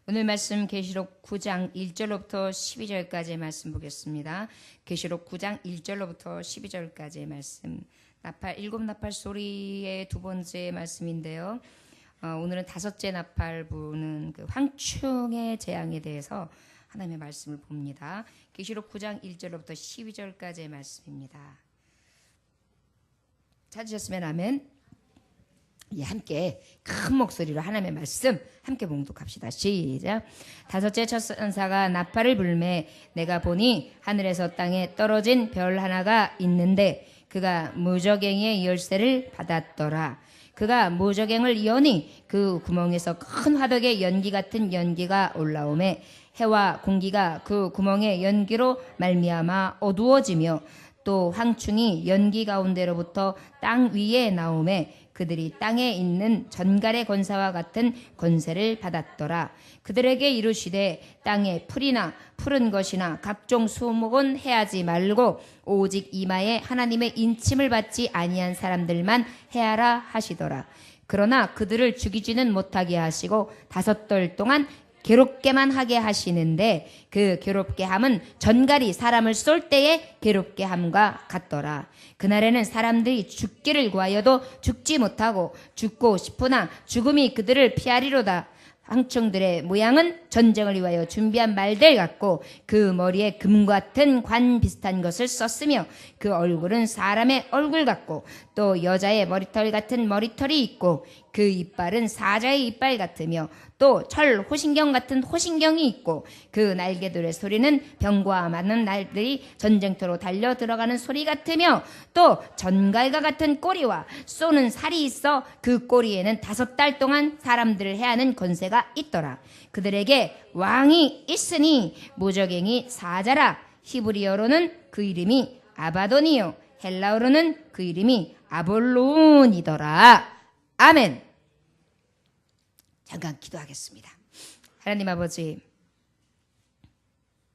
오늘 말씀 계시록 9장 1절로부터 12절까지의 말씀 보겠습니다. 계시록 9장 1절로부터 12절까지의 말씀. 일곱 나팔 소리의 두 번째 말씀인데요. 오늘은 다섯째 나팔 부는 그 황충의 재앙에 대해서 하나님의 말씀을 봅니다. 계시록 9장 1절로부터 12절까지의 말씀입니다. 찾으셨으면 아멘. 함께 큰 목소리로 하나님의 말씀 함께 봉독합시다. 시작. 다섯째 천사가 나팔을 불매 내가 보니 하늘에서 땅에 떨어진 별 하나가 있는데 그가 무저갱이의 열쇠를 받았더라. 그가 무저갱을 여니 그 구멍에서 큰 화덕의 연기 같은 연기가 올라오매 해와 공기가 그 구멍의 연기로 말미암아 어두워지며 또 황충이 연기 가운데로부터 땅 위에 나오매 그들이 땅에 있는 전갈의 권사와 같은 권세를 받았더라. 그들에게 이르시되 땅에 풀이나 푸른 것이나 각종 수목은 해하지 말고 오직 이마에 하나님의 인침을 받지 아니한 사람들만 해하라 하시더라. 그러나 그들을 죽이지는 못하게 하시고 5돌 동안 괴롭게만 하게 하시는데 그 괴롭게 함은 전갈이 사람을 쏠 때에 괴롭게 함과 같더라. 그날에는 사람들이 죽기를 구하여도 죽지 못하고 죽고 싶으나 죽음이 그들을 피하리로다. 황충들의 모양은 전쟁을 위하여 준비한 말들 같고 그 머리에 금 같은 관 비슷한 것을 썼으며 그 얼굴은 사람의 얼굴 같고 또 여자의 머리털 같은 머리털이 있고 그 이빨은 사자의 이빨 같으며 또 철 호신경 같은 호신경이 있고 그 날개들의 소리는 병과 많은 날들이 전쟁터로 달려 들어가는 소리 같으며 또 전갈과 같은 꼬리와 쏘는 살이 있어 그 꼬리에는 5달 동안 사람들을 해하는 권세가 있더라. 그들에게 왕이 있으니 무저갱이 사자라. 히브리어로는 그 이름이 아바돈이요 헬라어로는 그 이름이 아볼론이더라. 아멘. 잠깐 기도하겠습니다. 하나님 아버지,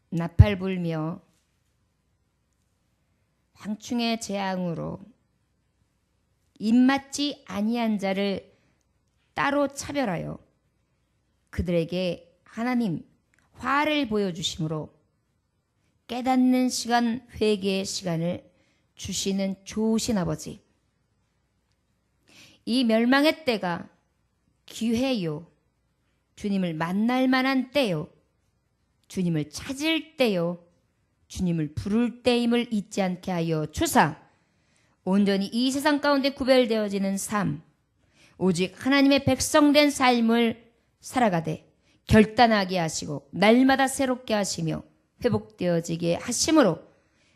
나팔 불며 황충의 재앙으로 입맞지 아니한 자를 따로 차별하여 그들에게 하나님 화를 보여주심으로 깨닫는 시간, 회개의 시간을 주시는 좋으신 아버지, 이 멸망의 때가 기회요, 주님을 만날 만한 때요, 주님을 찾을 때요, 주님을 부를 때임을 잊지 않게 하여 주사 온전히 이 세상 가운데 구별되어지는 삶, 오직 하나님의 백성된 삶을 살아가되 결단하게 하시고 날마다 새롭게 하시며 회복되어지게 하심으로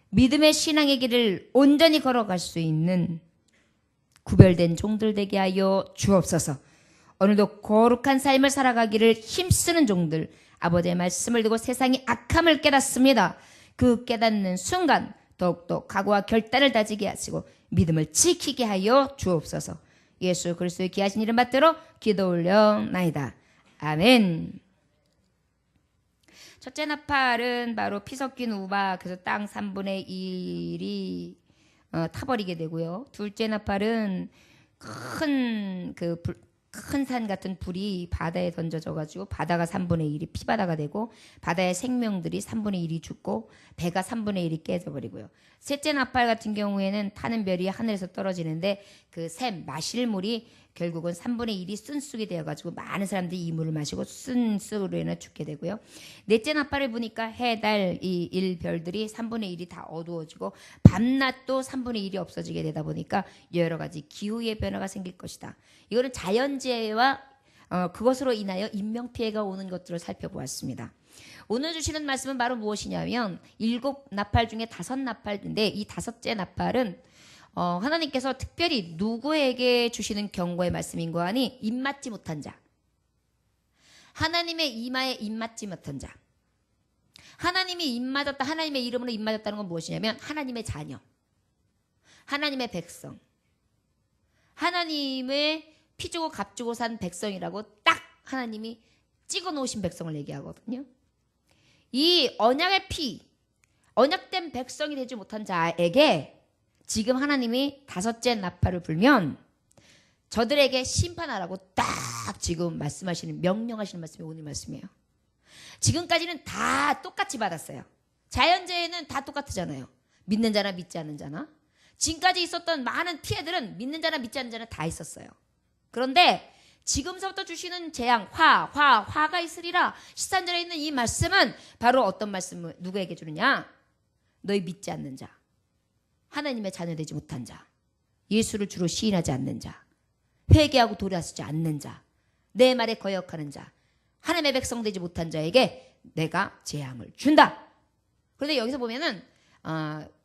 믿음의 신앙의 길을 온전히 걸어갈 수 있는 구별된 종들 되게 하여 주옵소서. 오늘도 거룩한 삶을 살아가기를 힘쓰는 종들, 아버지의 말씀을 두고 세상의 악함을 깨닫습니다. 그 깨닫는 순간 더욱더 각오와 결단을 다지게 하시고 믿음을 지키게 하여 주옵소서. 예수 그리스도의 귀하신 이름 받들어 기도 올려나이다. 아멘. 첫째 나팔은 바로 피 섞인 우박, 그래서 땅 3분의 1이 타버리게 되고요. 둘째 나팔은 큰 산 같은 불이 바다에 던져져 가지고 바다가 3분의 1이 피바다가 되고 바다의 생명들이 3분의 1이 죽고 배가 3분의 1이 깨져버리고요. 셋째 나팔 같은 경우에는 타는 별이 하늘에서 떨어지는데 그 샘 마실 물이 결국은 3분의 1이 쓴쑥이 되어가지고 많은 사람들이 이 물을 마시고 쓴쑥으로 인해 죽게 되고요. 넷째 나팔을 보니까 해, 달, 이 일별들이 3분의 1이 다 어두워지고 밤낮도 3분의 1이 없어지게 되다 보니까 여러 가지 기후의 변화가 생길 것이다. 이거는 자연재해와 그것으로 인하여 인명피해가 오는 것들을 살펴보았습니다. 오늘 주시는 말씀은 바로 무엇이냐면 7 나팔 중에 5 나팔인데 이 5째 나팔은 하나님께서 특별히 누구에게 주시는 경고의 말씀인 거 아니? 입맞지 못한 자, 하나님의 이마에 입맞지 못한 자. 하나님이 입맞았다, 하나님의 이름으로 입맞았다는 건 무엇이냐면 하나님의 자녀, 하나님의 백성, 하나님의 피 주고 값 주고 산 백성이라고 딱 하나님이 찍어 놓으신 백성을 얘기하거든요. 이 언약의 피, 언약된 백성이 되지 못한 자에게 지금 하나님이 5째 나팔을 불면 저들에게 심판하라고 딱 지금 말씀하시는, 명령하시는 말씀이 오늘 말씀이에요. 지금까지는 다 똑같이 받았어요. 자연재해는 다 똑같잖아요. 믿는 자나 믿지 않는 자나. 지금까지 있었던 많은 피해들은 믿는 자나 믿지 않는 자나 다 있었어요. 그런데 지금서부터 주시는 재앙, 화가 있으리라 13절에 있는 이 말씀은 바로 어떤 말씀을 누구에게 주느냐? 너희 믿지 않는 자, 하나님의 자녀되지 못한 자, 예수를 주로 시인하지 않는 자, 회개하고 돌아서지 않는 자, 내 말에 거역하는 자, 하나님의 백성 되지 못한 자에게 내가 재앙을 준다. 그런데 여기서 보면은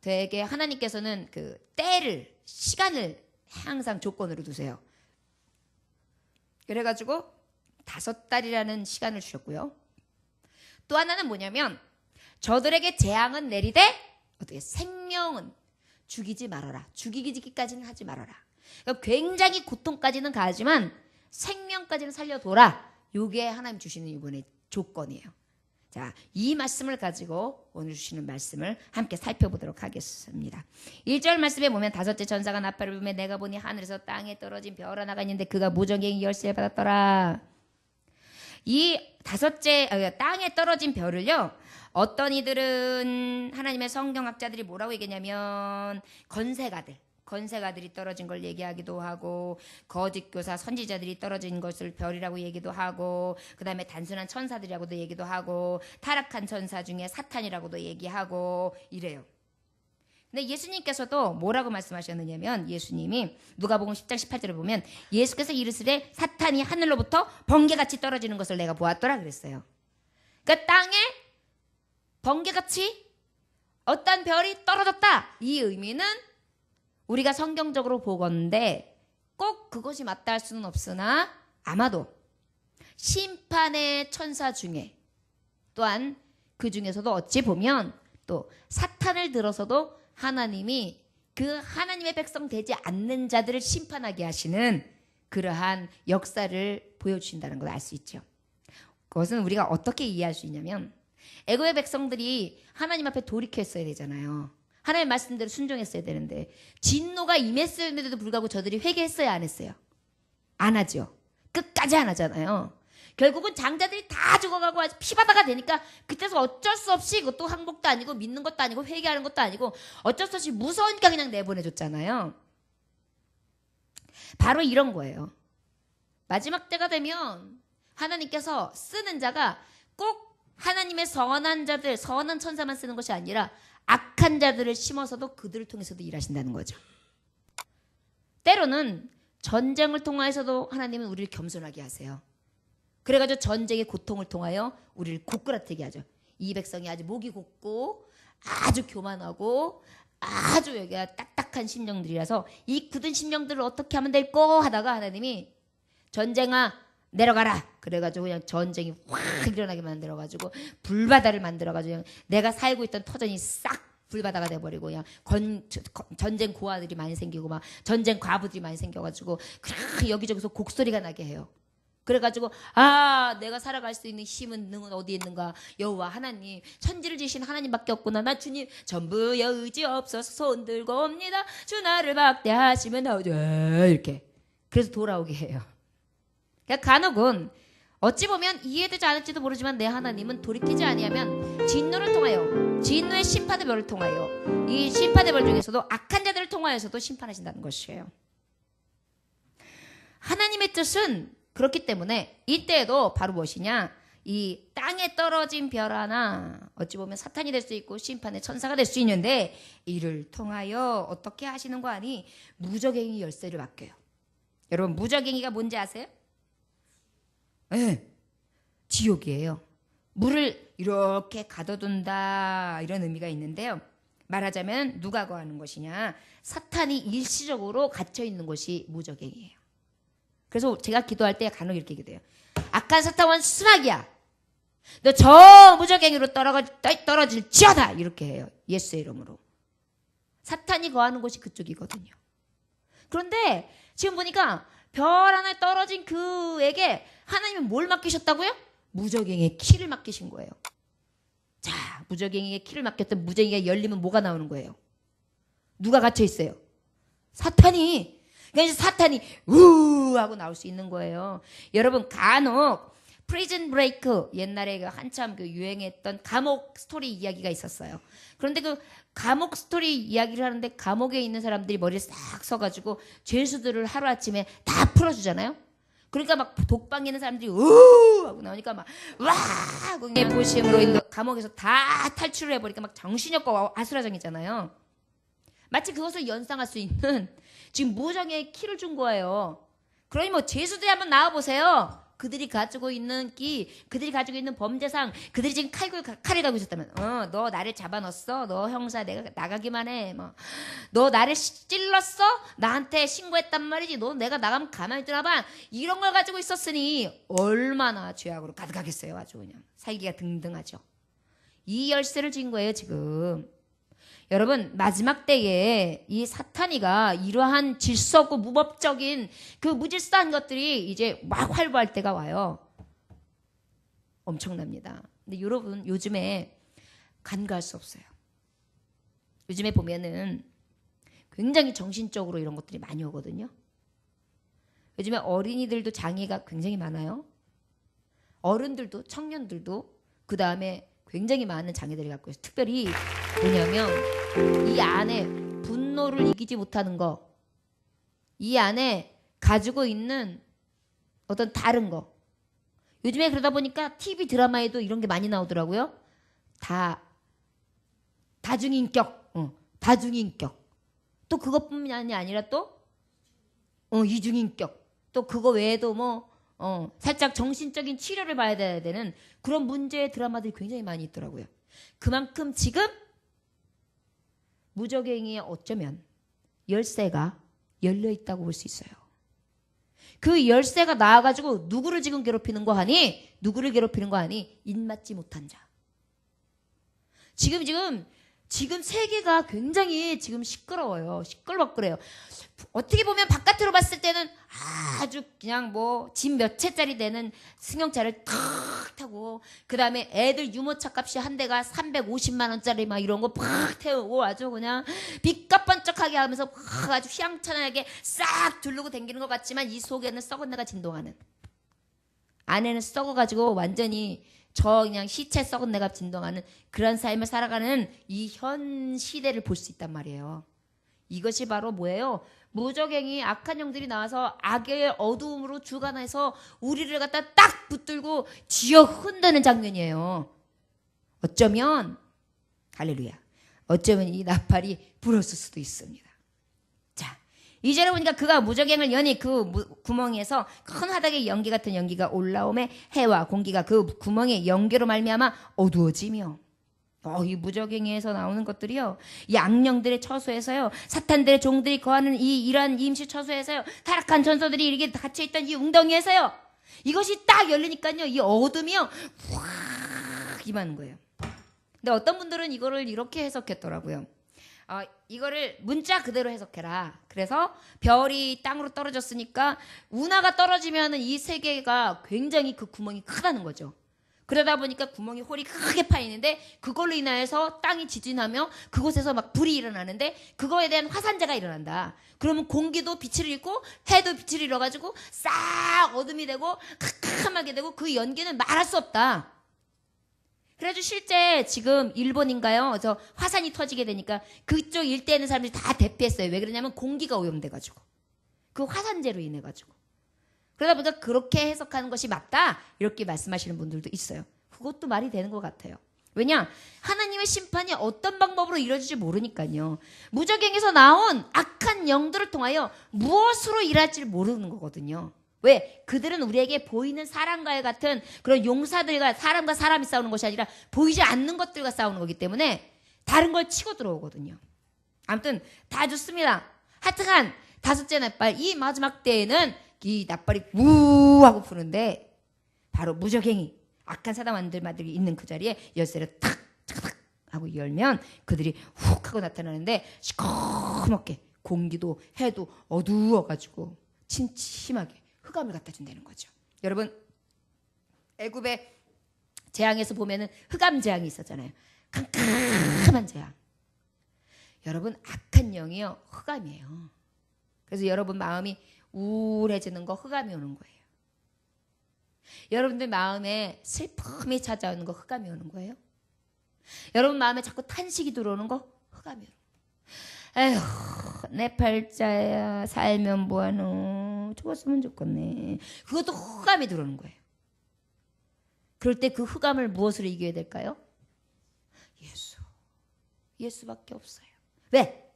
되게 하나님께서는 그 때를, 시간을 항상 조건으로 두세요. 그래가지고 5달이라는 시간을 주셨고요. 또 하나는 뭐냐면 저들에게 재앙은 내리되 어떻게 생명은 죽이지 말아라. 죽이기까지는 하지 말아라. 그러니까 굉장히 고통까지는 가지만 생명까지는 살려둬라. 이게 하나님 주시는 이번에 조건이에요. 자, 이 말씀을 가지고 오늘 주시는 말씀을 함께 살펴보도록 하겠습니다. 1절 말씀에 보면 다섯째 천사가 나팔을 불며 내가 보니 하늘에서 땅에 떨어진 별 하나가 있는데 그가 무전갱이 열쇠를 받았더라. 이 다섯째 땅에 떨어진 별을요, 어떤 이들은 하나님의 성경학자들이 뭐라고 얘기냐면 건세가들이 떨어진 걸 얘기하기도 하고, 거짓 교사 선지자들이 떨어진 것을 별이라고 얘기도 하고, 그 다음에 단순한 천사들이라고도 얘기도 하고, 타락한 천사 중에 사탄이라고도 얘기하고 이래요. 근데 예수님께서도 뭐라고 말씀하셨느냐면, 예수님이 누가복음 10장 18절에 보면 예수께서 이르시되 사탄이 하늘로부터 번개같이 떨어지는 것을 내가 보았더라 그랬어요. 그러니까 땅에 번개같이 어떤 별이 떨어졌다. 이 의미는 우리가 성경적으로 보건대 꼭 그것이 맞다 할 수는 없으나 아마도 심판의 천사 중에 또한 그 중에서도 어찌 보면 또 사탄을 들어서도 하나님이 그 하나님의 백성 되지 않는 자들을 심판하게 하시는 그러한 역사를 보여주신다는 걸 알 수 있죠. 그것은 우리가 어떻게 이해할 수 있냐면 애굽의 백성들이 하나님 앞에 돌이켰어야 되잖아요. 하나님의 말씀대로 순종했어야 되는데 진노가 임했음에도 불구하고 저들이 회개했어야 안 했어요? 안 하죠. 끝까지 안 하잖아요. 결국은 장자들이 다 죽어가고 피바다가 되니까 그때서 어쩔 수 없이 그것도 항복도 아니고 믿는 것도 아니고 회개하는 것도 아니고 어쩔 수 없이 무서우니까 그냥 내보내줬잖아요. 바로 이런 거예요. 마지막 때가 되면 하나님께서 쓰는 자가 꼭 하나님의 선한 자들, 선한 천사만 쓰는 것이 아니라 악한 자들을 심어서도 그들을 통해서도 일하신다는 거죠. 때로는 전쟁을 통하여서도 하나님은 우리를 겸손하게 하세요. 그래가지고 전쟁의 고통을 통하여 우리를 고꾸라뜨게 하죠. 이 백성이 아주 목이 곧고 아주 교만하고 아주 여기가 딱딱한 심령들이라서 이 굳은 심령들을 어떻게 하면 될꼬 하다가 하나님이 전쟁아 내려가라. 그래가지고 그냥 전쟁이 확 일어나게 만들어가지고 불바다를 만들어가지고 그냥 내가 살고 있던 터전이 싹 불바다가 돼버리고 그냥 전쟁 고아들이 많이 생기고 막 전쟁 과부들이 많이 생겨가지고 여기저기서 곡소리가 나게 해요. 그래가지고 내가 살아갈 수 있는 힘은 능은 어디에 있는가? 여호와 하나님, 천지를 지신 하나님밖에 없구나. 나 주님 전부 여의지 없어서 손 들고 옵니다. 주 나를 막대하시면 나오죠. 이렇게 그래서 돌아오게 해요. 그러니까 간혹은 어찌 보면 이해되지 않을지도 모르지만 내 하나님은 돌이키지 아니하면 진노를 통하여, 진노의 심판의 별을 통하여, 이 심판의 별 중에서도 악한 자들을 통하여서도 심판하신다는 것이에요. 하나님의 뜻은 그렇기 때문에 이때에도 바로 무엇이냐, 이 땅에 떨어진 별 하나, 어찌 보면 사탄이 될 수 있고 심판의 천사가 될 수 있는데 이를 통하여 어떻게 하시는 거 아니? 무저갱이 열쇠를 맡겨요. 여러분 무저갱이가 뭔지 아세요? 네, 지옥이에요. 물을 이렇게 가둬둔다 이런 의미가 있는데요. 말하자면 누가 거하는 것이냐, 사탄이 일시적으로 갇혀있는 것이 무저갱이에요. 그래서 제가 기도할 때 간혹 이렇게 기도해요. 악한 사탄은 수락이야. 너 저 무저갱이로 떨어질지어다 이렇게 해요. 예수의 이름으로. 사탄이 거하는 곳이 그쪽이거든요. 그런데 지금 보니까 별 하나에 떨어진 그에게 하나님은 뭘 맡기셨다고요? 무저갱이의 키를 맡기신 거예요. 자, 무저갱이의 키를 맡겼던 무저갱이가 열리면 뭐가 나오는 거예요? 누가 갇혀 있어요? 사탄이. 그러니까 사탄이 우 하고 나올 수 있는 거예요. 여러분 간혹 프리즌 브레이크, 옛날에 한참 유행했던 감옥 스토리 이야기가 있었어요. 그런데 그 감옥 스토리 이야기를 하는데 감옥에 있는 사람들이 머리에 싹 서가지고 죄수들을 하루아침에 다 풀어주잖아요. 그러니까 막 독방에 있는 사람들이 으 하고 나오니까 막 와 하고 그냥 보심으로 감옥에서 다 탈출을 해버리니까 막 정신이 없고 아수라장이잖아요. 마치 그것을 연상할 수 있는 지금 무정의 키를 준 거예요. 그러니 뭐 죄수들이 한번 나와보세요. 그들이 가지고 있는 끼, 그들이 가지고 있는 범죄상, 그들이 지금 칼을 가고 있었다면, 너 나를 잡아넣었어? 너 형사 내가 나가기만 해. 뭐, 너 나를 찔렀어? 나한테 신고했단 말이지. 너 내가 나가면 가만히 있더라봐. 이런 걸 가지고 있었으니 얼마나 죄악으로 가득하겠어요. 아주 그냥 살기가 등등하죠. 이 열쇠를 쥔 거예요 지금. 여러분 마지막 때에 이 사탄이가 이러한 질서 없고 무법적인 그 무질서한 것들이 이제 막 활보할 때가 와요. 엄청납니다. 근데 여러분 요즘에 간과할 수 없어요. 요즘에 보면은 굉장히 정신적으로 이런 것들이 많이 오거든요. 요즘에 어린이들도 장애가 굉장히 많아요. 어른들도 청년들도 그 다음에 굉장히 많은 장애들을 갖고 있어요. 특별히 뭐냐면 이 안에 분노를 이기지 못하는 거, 이 안에 가지고 있는 어떤 다른 거. 요즘에 그러다 보니까 TV 드라마에도 이런 게 많이 나오더라고요. 다중인격, 다중인격. 또 그것뿐만이 아니라 또 이중인격. 또 그거 외에도 뭐 살짝 정신적인 치료를 받아야 되는 그런 문제의 드라마들이 굉장히 많이 있더라고요. 그만큼 지금 무적행위에 어쩌면 열쇠가 열려 있다고 볼 수 있어요. 그 열쇠가 나와가지고 누구를 지금 괴롭히는 거 하니? 누구를 괴롭히는 거 하니? 입맞지 못한 자. 지금 세계가 굉장히 지금 시끄러워요. 시끌벅거려요. 어떻게 보면 바깥으로 봤을 때는 아주 그냥 뭐 집 몇 채짜리 되는 승용차를 탁 타고 그 다음에 애들 유모차 값이 한 대가 350만 원짜리 막 이런 거 팍 태우고 아주 그냥 빛깔 번쩍하게 하면서 팍 아주 휘황찬란하게 싹 두르고 다니는 것 같지만 이 속에는 썩은 내가 진동하는, 안에는 썩어가지고 완전히 저 그냥 시체 썩은 내가 진동하는 그런 삶을 살아가는 이 현 시대를 볼 수 있단 말이에요. 이것이 바로 뭐예요? 무적행위 악한 영들이 나와서 악의 어두움으로 주관해서 우리를 갖다 딱 붙들고 쥐어 흔드는 장면이에요. 어쩌면 할렐루야, 어쩌면 이 나팔이 불었을 수도 있습니다. 자, 이제는 보니까 그가 무적행을 여니 그 구멍에서 큰 화덕의 연기 같은 연기가 올라오매 해와 공기가 그 구멍의 연기로 말미암아 어두워지며, 이 무적행위에서 나오는 것들이요, 양령들의 처소에서요, 사탄들의 종들이 거하는 이러한 임시 처소에서요, 타락한 전소들이 이렇게 갇혀있던 이 웅덩이에서요, 이것이 딱 열리니까요, 이 어둠이요 확 임하는 거예요. 근데 어떤 분들은 이거를 이렇게 해석했더라고요. 이거를 문자 그대로 해석해라. 그래서 별이 땅으로 떨어졌으니까 운하가 떨어지면 이 세계가 굉장히 그 구멍이 크다는 거죠. 그러다 보니까 구멍이 홀이 크게 파이는데 그걸로 인하여서 땅이 지진하며 그곳에서 막 불이 일어나는데 그거에 대한 화산재가 일어난다. 그러면 공기도 빛을 잃고 해도 빛을 잃어가지고 싹 어둠이 되고 캄캄하게 되고 그 연기는 말할 수 없다. 그래가지고 실제 지금 일본인가요? 그래서 화산이 터지게 되니까 그쪽 일대에 있는 사람들이 다 대피했어요. 왜 그러냐면 공기가 오염돼가지고 그 화산재로 인해가지고. 그러다 보니까 그렇게 해석하는 것이 맞다 이렇게 말씀하시는 분들도 있어요. 그것도 말이 되는 것 같아요. 왜냐? 하나님의 심판이 어떤 방법으로 이루어질지 모르니까요. 무적행에서 나온 악한 영들을 통하여 무엇으로 일할지 모르는 거거든요. 왜? 그들은 우리에게 보이는 사람과의 같은 그런 용사들과 사람과 사람이 싸우는 것이 아니라 보이지 않는 것들과 싸우는 거기 때문에 다른 걸 치고 들어오거든요. 아무튼 다 좋습니다. 하여튼간 다섯째 나팔 이 마지막 때에는 이 나팔이 우 하고 부는데 바로 무적행위 악한 사단들이 있는 그 자리에 열쇠를 탁 하고 열면 그들이 훅 하고 나타나는데 시커멓게 공기도 해도 어두워가지고 침침하게 흑암을 갖다 준다는 거죠. 여러분 애굽의 재앙에서 보면은 흑암 재앙이 있었잖아요. 캄캄한 재앙. 여러분 악한 영이요 흑암이에요. 그래서 여러분 마음이 우울해지는 거 흑암이 오는 거예요. 여러분들 마음에 슬픔이 찾아오는 거 흑암이 오는 거예요. 여러분 마음에 자꾸 탄식이 들어오는 거 흑암이 오는 거예요. 에휴, 내 팔자야, 살면 뭐하노, 죽었으면 좋겠네. 그것도 흑암이 들어오는 거예요. 그럴 때 그 흑암을 무엇으로 이겨야 될까요? 예수밖에 없어요. 왜?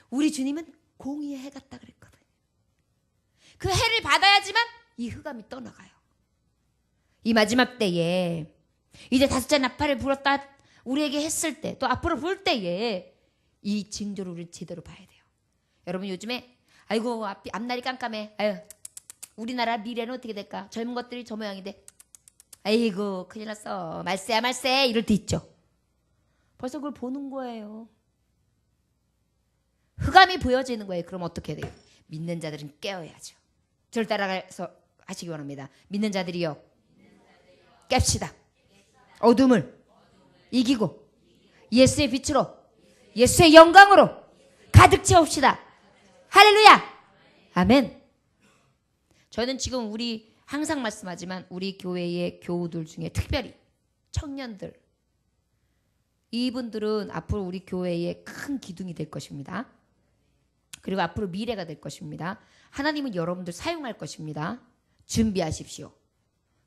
우리 주님은 공의의 해 같다 그랬거든요. 그 해를 받아야지만 이 흑암이 떠나가요. 이 마지막 때에 이제 5째 나팔을 불었다 우리에게 했을 때, 또 앞으로 불 때에 이 징조를 우리 제대로 봐야 돼요. 여러분 요즘에 아이고 앞날이 깜깜해. 아유, 우리나라 미래는 어떻게 될까? 젊은 것들이 저 모양이 돼. 아이고 큰일 났어. 말세야 말세 이럴 때 있죠. 벌써 그걸 보는 거예요. 흑암이 보여지는 거예요. 그럼 어떻게 돼요? 믿는 자들은 깨어야죠. 저를 따라가서 하시기 원합니다. 믿는 자들이요, 깹시다. 어둠을 이기고 예수의 빛으로, 예수의 영광으로 가득 채웁시다. 할렐루야. 아멘. 저는 지금 우리 항상 말씀하지만 우리 교회의 교우들 중에 특별히 청년들, 이분들은 앞으로 우리 교회의 큰 기둥이 될 것입니다. 그리고 앞으로 미래가 될 것입니다. 하나님은 여러분들 사용할 것입니다. 준비하십시오.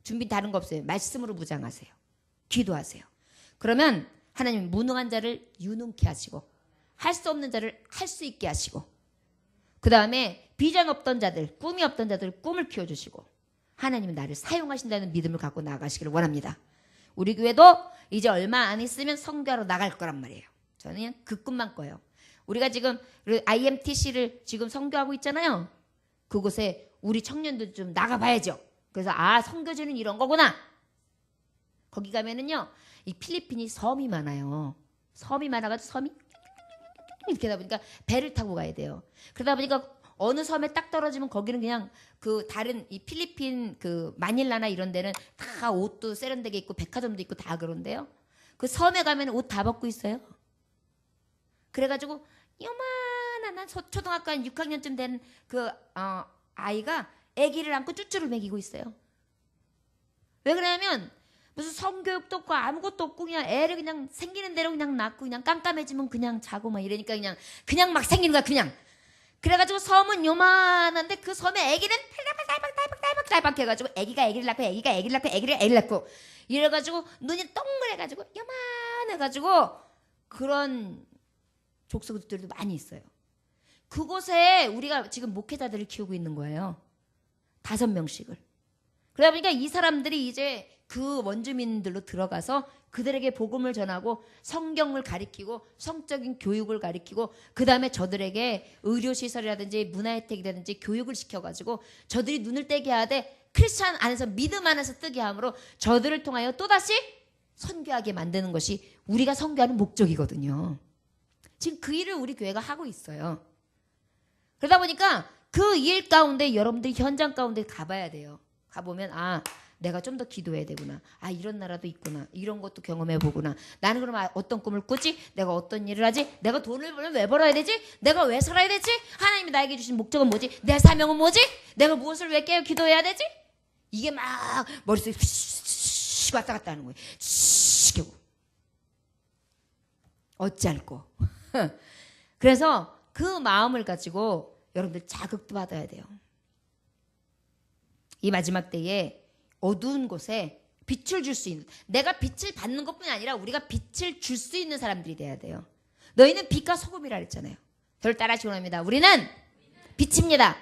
준비 다른 거 없어요. 말씀으로 무장하세요. 기도하세요. 그러면 하나님은 무능한 자를 유능케 하시고 할 수 없는 자를 할 수 있게 하시고, 그 다음에 비전 없던 자들, 꿈이 없던 자들 꿈을 키워주시고, 하나님은 나를 사용하신다는 믿음을 갖고 나가시기를 원합니다. 우리 교회도 이제 얼마 안 있으면 선교하러 나갈 거란 말이에요. 저는 그냥 그 꿈만 꿔요. 우리가 지금 IMTC를 지금 선교하고 있잖아요. 그곳에 우리 청년들 좀 나가봐야죠. 그래서 선교지는 이런 거구나. 거기 가면은요, 이 필리핀이 섬이 많아요. 섬이 많아가지고 섬이 이렇게 하다 보니까 배를 타고 가야 돼요. 그러다 보니까 어느 섬에 딱 떨어지면 거기는 그냥 그 다른 이 필리핀 그 마닐라나 이런 데는 다 옷도 세련되게 입고 백화점도 있고 다 그런데요. 그 섬에 가면 옷 다 벗고 있어요. 그래가지고 요만한 한 초등학교 한 6학년쯤 된 그 아이가 아기를 안고 쭈쭈를 먹이고 있어요. 왜 그러냐면 무슨 성교육도 없고 아무것도 없고 그냥 애를 그냥 생기는 대로 그냥 낳고 그냥 깜깜해지면 그냥 자고 막 이러니까 그냥 막 생기는 거야 그냥. 그래가지고 섬은 요만한데 그 섬에 아기는 딸박 해가지고 아기가 아기를 낳고 아기가 아기를 낳고 아기를 낳고 이래가지고 눈이 동그래가지고 요만해가지고 그런 족속들도 많이 있어요. 그곳에 우리가 지금 목회자들을 키우고 있는 거예요. 5명씩을. 그러다 보니까 이 사람들이 이제 그 원주민들로 들어가서 그들에게 복음을 전하고 성경을 가리키고 성적인 교육을 가리키고, 그 다음에 저들에게 의료시설이라든지 문화혜택이라든지 교육을 시켜가지고 저들이 눈을 떼게 하되 크리스찬 안에서 믿음 안에서 뜨게 함으로 저들을 통하여 또다시 선교하게 만드는 것이 우리가 선교하는 목적이거든요. 지금 그 일을 우리 교회가 하고 있어요. 그러다 보니까 그 일 가운데 여러분들이 현장 가운데 가봐야 돼요. 가보면 내가 좀 더 기도해야 되구나. 이런 나라도 있구나. 이런 것도 경험해 보구나. 나는 그럼 어떤 꿈을 꾸지? 내가 어떤 일을 하지? 내가 돈을 벌면 왜 벌어야 되지? 내가 왜 살아야 되지? 하나님이 나에게 주신 목적은 뭐지? 내 사명은 뭐지? 내가 무엇을 왜 깨어 기도해야 되지? 이게 막 머릿속에 왔다 갔다 하는 거예요. 겨우 어찌할꼬. 그래서 그 마음을 가지고 여러분들 자극도 받아야 돼요. 이 마지막 때에 어두운 곳에 빛을 줄 수 있는, 내가 빛을 받는 것뿐이 아니라 우리가 빛을 줄 수 있는 사람들이 돼야 돼요. 너희는 빛과 소금이라 그랬잖아요. 저를 따라하시기 원합니다. 우리는 빛입니다.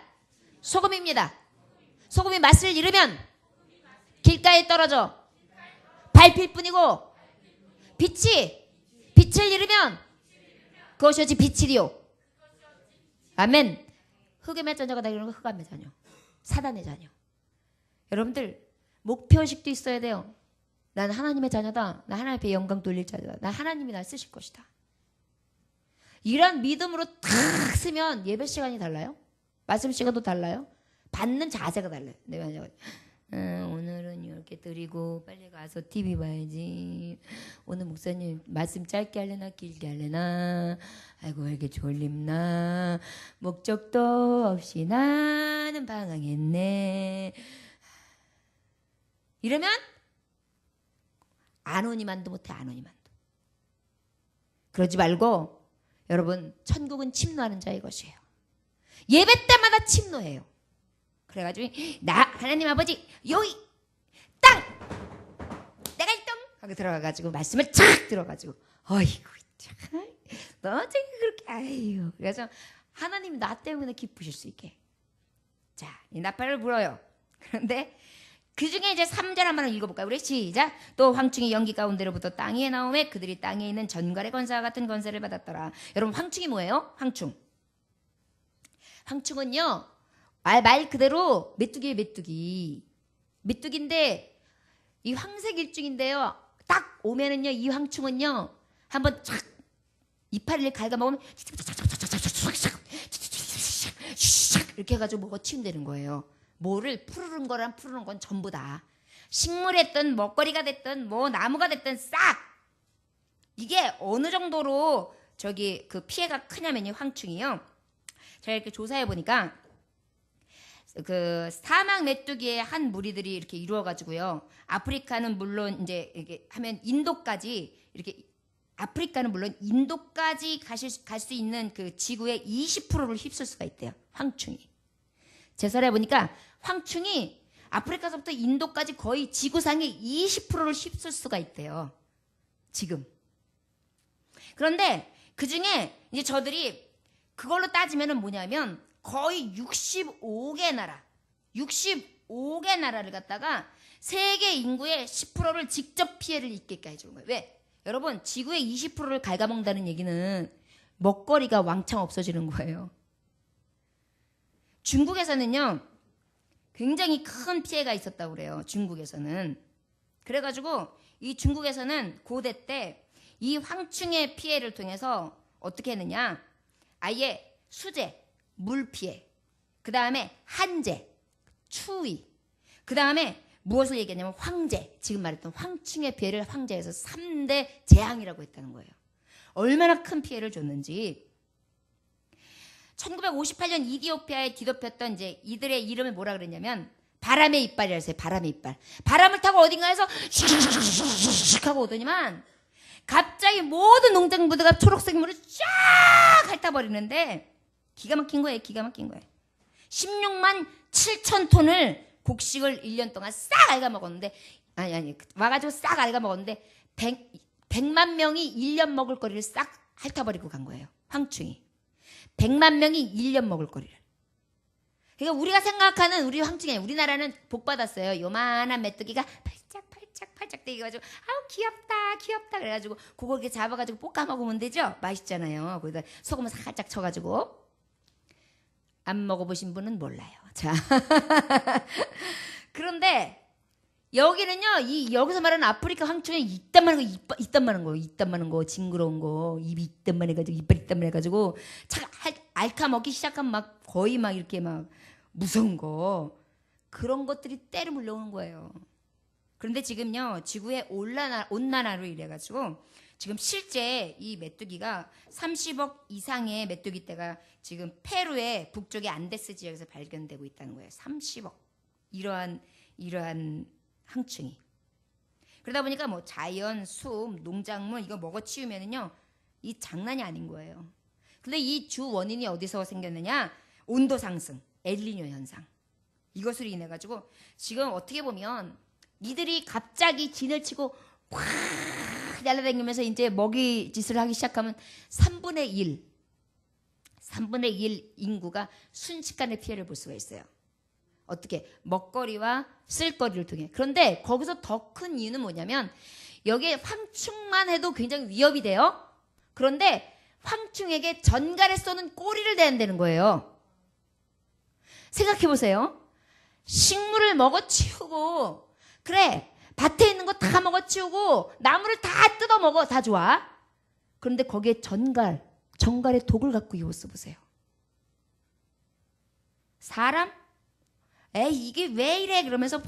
소금입니다. 소금이 맛을 잃으면 길가에 떨어져 밟힐 뿐이고, 빛이 빛을 잃으면 그것이 어찌 빛이리요. 아멘. 흑암의 자녀가 다 이런 거 흑암의 자녀, 사단의 자녀. 여러분들 목표의식도 있어야 돼요. 난 하나님의 자녀다. 나 하나님 앞에 영광 돌릴 자녀다. 나 하나님이 날 쓰실 것이다. 이런 믿음으로 탁 쓰면 예배 시간이 달라요. 말씀 시간도 달라요. 받는 자세가 달라요. 내가 오늘은 이렇게 드리고 빨리 가서 TV 봐야지. 오늘 목사님 말씀 짧게 할래나 길게 할래나. 아이고 왜 이렇게 졸립나. 목적도 없이 나는 방황했네. 이러면 안 오니만도 못해. 안 오니만도. 그러지 말고 여러분 천국은 침노하는 자의 것이에요. 예배 때마다 침노해요. 그래가지고 나 하나님 아버지 여기 땅 내가 1등 하고 들어가가지고 말씀을 착 들어가지고 어이구 참 너 저기 그렇게 아유 그래서 하나님 나 때문에 기쁘실 수 있게 자 이 나팔을 불어요. 그런데 그 중에 이제 3절 한번 읽어볼까요? 우리 시작. 또 황충이 연기 가운데로부터 땅 위에 나오매 그들이 땅에 있는 전갈의 권세와 같은 권세를 받았더라. 여러분 황충이 뭐예요? 황충. 황충은요 말 그대로 메뚜기예요. 메뚜기인데 이 황색일중인데요. 딱 오면은요 이 황충은요 한번 착 이파리를 갉아먹으면 이렇게 해가지고 먹어 치운다는 거예요. 뭐를 푸르른 거랑 푸르른 건 전부 다 식물이 됐든 먹거리가 됐든 뭐 나무가 됐든 싹 이게 어느 정도로 저기 그 피해가 크냐면요 황충이요. 제가 이렇게 조사해 보니까 그 사막 메뚜기의 한 무리들이 이렇게 이루어가지고요. 아프리카는 물론 이제 이렇게 하면 인도까지 이렇게 아프리카는 물론 인도까지 갈 수 있는 그 지구의 20%를 휩쓸 수가 있대요. 황충이. 제설해 보니까 황충이 아프리카서부터 인도까지 거의 지구상의 20%를 휩쓸 수가 있대요. 지금. 그런데 그 중에 이제 저들이 그걸로 따지면은 뭐냐면 거의 65개 나라를 갖다가 세계 인구의 10%를 직접 피해를 입게끔 해주는 거예요. 왜? 여러분 지구의 20%를 갉아먹는다는 얘기는 먹거리가 왕창 없어지는 거예요. 중국에서는요 굉장히 큰 피해가 있었다고 그래요. 중국에서는. 그래가지고 이 중국에서는 고대 때 이 황충의 피해를 통해서 어떻게 했느냐 아예 수재, 물 피해, 그 다음에 한재, 추위, 그 다음에 무엇을 얘기했냐면 황재, 지금 말했던 황충의 피해를 황재에서 3대 재앙이라고 했다는 거예요. 얼마나 큰 피해를 줬는지. 1958년 이디오피아에 뒤덮였던 이제 이들의 이름을 뭐라 그랬냐면 바람의 이빨이라 했어요. 바람의 이빨. 바람을 타고 어딘가에서 슉 하고 오더니만 갑자기 모든 농작물들가 초록색 물을 쫙 핥아버리는데 기가 막힌 거예요. 16만 7천 톤을 곡식을 1년 동안 싹 갉아먹었는데 와가지고 싹 갉아먹었는데 100만 명이 1년 먹을 거리를 싹 핥아버리고 간 거예요. 황충이. 100만 명이 1년 먹을 거리를. 그러니까 우리가 생각하는 우리 황충이 우리나라는 복 받았어요. 요만한 메뚜기가 팔짝 떼가지고 아우 귀엽다 그래가지고 그거 이렇게 잡아가지고 볶아 먹으면 되죠. 맛있잖아요. 거기다 소금 살짝 쳐가지고. 안 먹어보신 분은 몰라요. 자, 그런데 여기는요, 여기서 말하는 아프리카 황충이 이딴만한 거, 징그러운 거, 입이 이딴만 해가지고, 이빨 이딴만 해가지고, 참 앓까 먹기 시작하면 막 거의 막 이렇게 막 무서운 거, 그런 것들이 때로 물려오는 거예요. 그런데 지금요, 지구의 온난화로 이래가지고, 지금 실제 이 메뚜기가 30억 이상의 메뚜기 떼가 지금 페루의 북쪽의 안데스 지역에서 발견되고 있다는 거예요. 30억. 이러한 황충이. 그러다 보니까 뭐 자연, 숲, 농작물 이거 먹어치우면은요, 이 장난이 아닌 거예요. 근데 이 주 원인이 어디서 생겼느냐? 온도 상승, 엘니뇨 현상. 이것으로 인해 가지고 지금 어떻게 보면 이들이 갑자기 진을 치고 확 날아다니면서 이제 먹이 짓을 하기 시작하면 3분의 1 인구가 순식간에 피해를 볼 수가 있어요. 어떻게? 먹거리와 쓸거리를 통해. 그런데 거기서 더 큰 이유는 뭐냐면 여기에 황충만 해도 굉장히 위협이 돼요. 그런데 황충에게 전갈에 쏘는 꼬리를 대한다는 거예요. 생각해 보세요. 식물을 먹어치우고 그래 밭에 있는 거 다 먹어치우고 나무를 다 뜯어먹어. 다 좋아. 그런데 거기에 전갈의 독을 갖고 있어 보세요. 사람? 에이 이게 왜 이래 그러면서 막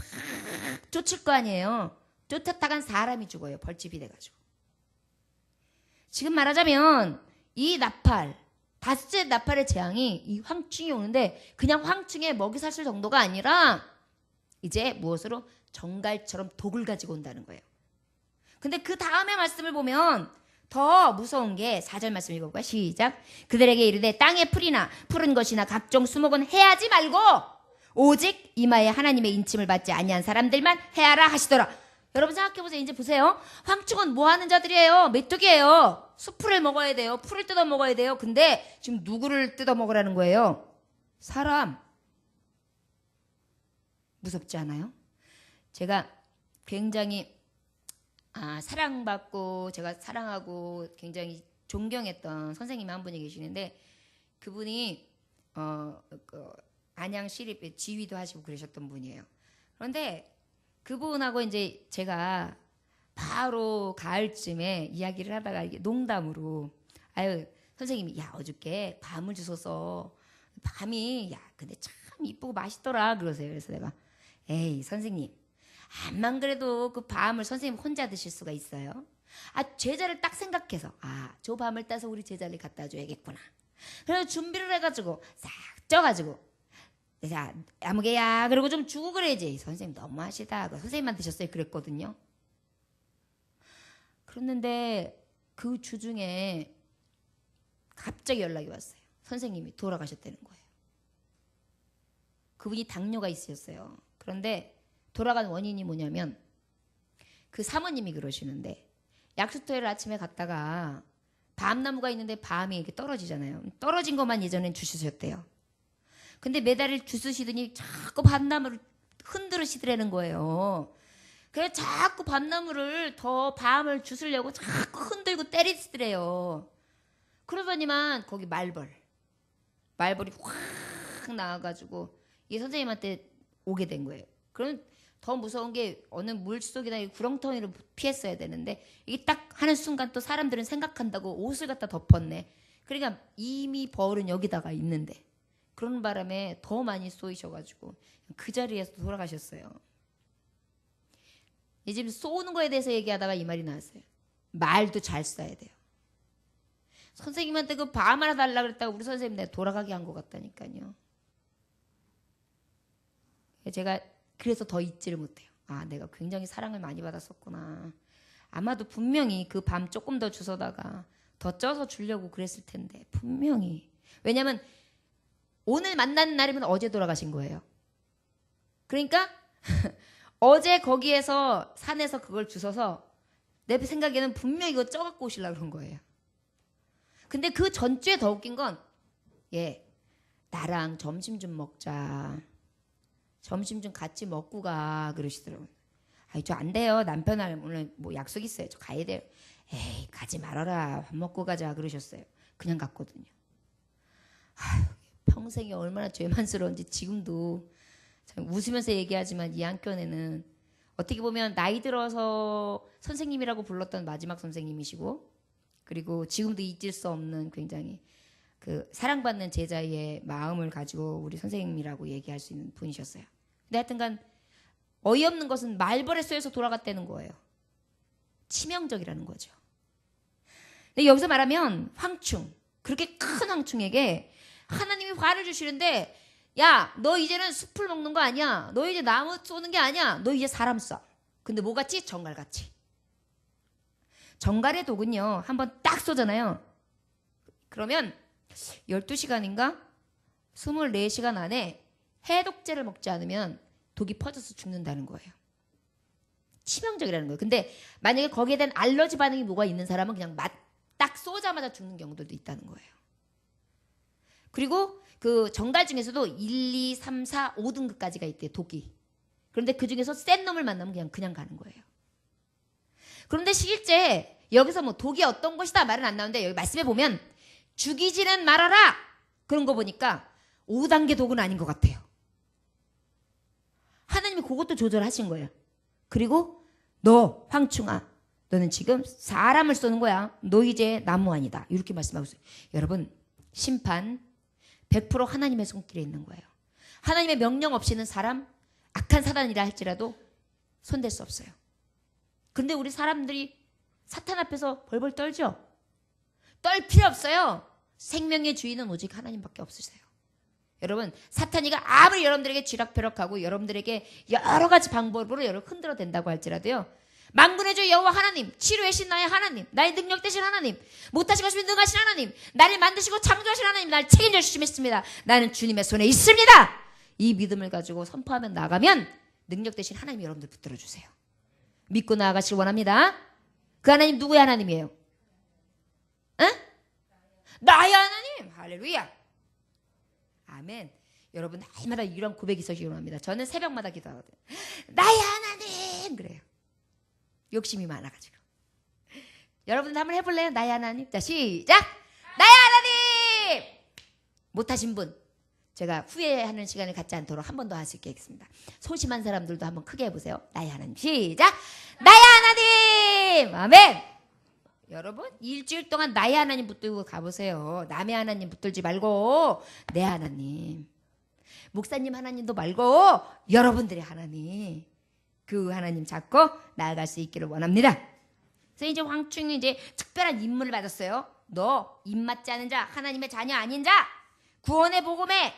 쫓을 거 아니에요. 쫓았다간 사람이 죽어요. 벌집이 돼가지고. 지금 말하자면 이 나팔 5째 나팔의 재앙이 이 황충이 오는데 그냥 황충에 먹이 사슬 정도가 아니라 이제 무엇으로? 정갈처럼 독을 가지고 온다는 거예요. 근데 그 다음에 말씀을 보면 더 무서운 게 4절 말씀 읽어볼까요? 시작. 그들에게 이르되 땅의 풀이나 푸른 것이나 각종 수목은 해하지 말고 오직 이마에 하나님의 인침을 받지 아니한 사람들만 해하라 하시더라. 여러분 생각해보세요. 이제 보세요. 황충은 뭐하는 자들이에요? 메뚜기예요. 수풀을 먹어야 돼요. 풀을 뜯어 먹어야 돼요. 근데 지금 누구를 뜯어 먹으라는 거예요? 사람. 무섭지 않아요? 제가 굉장히 사랑받고 제가 사랑하고 굉장히 존경했던 선생님이 한 분이 계시는데 그분이 안양 시립에 지휘도 하시고 그러셨던 분이에요. 그런데 그분하고 이제 제가 바로 가을쯤에 이야기를 하다가 이게 농담으로 아유 선생님이 야 어저께 밤을 주셔서 밤이 야 근데 참 이쁘고 맛있더라 그러세요. 그래서 내가 에이 선생님 암만 그래도 그 밤을 선생님 혼자 드실 수가 있어요? 제자를 딱 생각해서 저 밤을 따서 우리 제자를 갖다 줘야겠구나. 그래서 준비를 해가지고 싹 쪄가지고 자 아무개야 그러고 좀 주고 그래야지. 선생님 너무하시다. 선생님만 드셨어요 그랬거든요. 그랬는데 그 주중에 갑자기 연락이 왔어요. 선생님이 돌아가셨다는 거예요. 그분이 당뇨가 있으셨어요. 그런데 돌아간 원인이 뭐냐면 그 사모님이 그러시는데 약수터를 아침에 갔다가 밤나무가 있는데 밤이 이렇게 떨어지잖아요. 떨어진 것만 예전엔 주스셨대요. 근데 매달을 주스시더니 자꾸 밤나무를 흔들으시더라는 거예요. 그래서 자꾸 밤나무를 더 밤을 주스려고 자꾸 흔들고 때리시더래요. 그러더니만 거기 말벌이 확 나와가지고 이 선생님한테 오게 된 거예요. 그럼 더 무서운 게 어느 물속이나 구렁텅이를 피했어야 되는데 이게 딱 하는 순간 또 사람들은 생각한다고 옷을 갖다 덮었네. 그러니까 이미 벌은 여기다가 있는데 그런 바람에 더 많이 쏘이셔가지고 그 자리에서 돌아가셨어요. 이 지금 쏘는 거에 대해서 얘기하다가 이 말이 나왔어요. 말도 잘 쏴야 돼요. 선생님한테 그 밤 하나 달라 그랬다가 우리 선생님 내가 돌아가게 한 것 같다니까요. 제가 그래서 더 잊지를 못해요. 내가 굉장히 사랑을 많이 받았었구나. 아마도 분명히 그 밤 조금 더 주워다가 더 쪄서 주려고 그랬을 텐데 분명히. 왜냐면 오늘 만난 날이면 어제 돌아가신 거예요. 그러니까 어제 거기에서 산에서 그걸 주워서 내 생각에는 분명히 이거 쪄갖고 오시려고 그런 거예요. 근데 그 전주에 더 웃긴 건 나랑 점심 좀 먹자. 점심 좀 같이 먹고 가 그러시더라고요. 저 안 돼요. 남편하고 오늘 뭐 약속 있어요. 저 가야 돼요. 에이 가지 말아라. 밥 먹고 가자 그러셨어요. 그냥 갔거든요. 평생이 얼마나 죄만스러운지 지금도 참 웃으면서 얘기하지만 이 한켠에는 어떻게 보면 나이 들어서 선생님이라고 불렀던 마지막 선생님이시고 그리고 지금도 잊을 수 없는 굉장히 그 사랑받는 제자의 마음을 가지고 우리 선생님이라고 얘기할 수 있는 분이셨어요. 근데 하여튼간 어이없는 것은 말벌에 쏘여서 돌아갔다는 거예요. 치명적이라는 거죠. 근데 여기서 말하면 황충, 그렇게 큰 황충에게 하나님이 화를 주시는데 야, 너 이제는 숲을 먹는 거 아니야. 너 이제 나무 쏘는 게 아니야. 너 이제 사람 쏴. 근데 뭐 같지? 정갈같이. 정갈의 독은요. 한번 딱 쏘잖아요. 그러면 12시간인가 24시간 안에 해독제를 먹지 않으면 독이 퍼져서 죽는다는 거예요. 치명적이라는 거예요. 근데 만약에 거기에 대한 알러지 반응이 뭐가 있는 사람은 그냥 딱 쏘자마자 죽는 경우들도 있다는 거예요. 그리고 그 정갈 중에서도 1, 2, 3, 4, 5등급까지가 있대요. 독이. 그런데 그 중에서 센 놈을 만나면 그냥 가는 거예요. 그런데 실제 여기서 뭐 독이 어떤 것이다 말은 안 나오는데 여기 말씀해 보면 죽이지는 말아라 그런 거 보니까 5단계 독은 아닌 것 같아요. 하나님이 그것도 조절하신 거예요. 그리고 너 황충아 너는 지금 사람을 쏘는 거야. 너 이제 나무 아니다. 이렇게 말씀하고 있어요. 여러분 심판 100% 하나님의 손길에 있는 거예요. 하나님의 명령 없이는 사람 악한 사단이라 할지라도 손댈 수 없어요. 근데 우리 사람들이 사탄 앞에서 벌벌 떨죠? 떨 필요 없어요. 생명의 주인은 오직 하나님밖에 없으세요. 여러분, 사탄이가 아무리 여러분들에게 쥐락펴락하고 여러분들에게 여러 가지 방법으로 여러분 흔들어 댄다고 할지라도요, 만군의 주 여호와 하나님, 치료의 신 나의 하나님, 나의 능력 되신 하나님, 못하신 것이 능하신 하나님, 나를 만드시고 창조하신 하나님, 나를 책임져 주시겠습니다. 나는 주님의 손에 있습니다. 이 믿음을 가지고 선포하면 나가면 능력 되신 하나님 여러분들 붙들어 주세요. 믿고 나아가시길 원합니다. 그 하나님 누구의 하나님이에요? 응? 나의 하나님. 할렐루야. 아멘. 여러분 날마다 이런 고백이 있어지기 원합니다. 저는 새벽마다 기도하거든요. 나의 하나님 그래요. 욕심이 많아가지고. 여러분들 한번 해볼래요? 나의 하나님. 자, 시작. 나의 하나님. 못하신 분 제가 후회하는 시간을 갖지 않도록 한 번 더 하시겠습니다. 소심한 사람들도 한번 크게 해보세요. 나의 하나님. 시작. 나의 하나님. 아멘. 여러분 일주일 동안 나의 하나님 붙들고 가보세요. 남의 하나님 붙들지 말고 내 하나님, 목사님 하나님도 말고 여러분들의 하나님, 그 하나님 잡고 나아갈 수 있기를 원합니다. 그래서 이제 황충이 이제 특별한 임무를 받았어요. 너 입맞지 않은 자, 하나님의 자녀 아닌 자, 구원의 복음에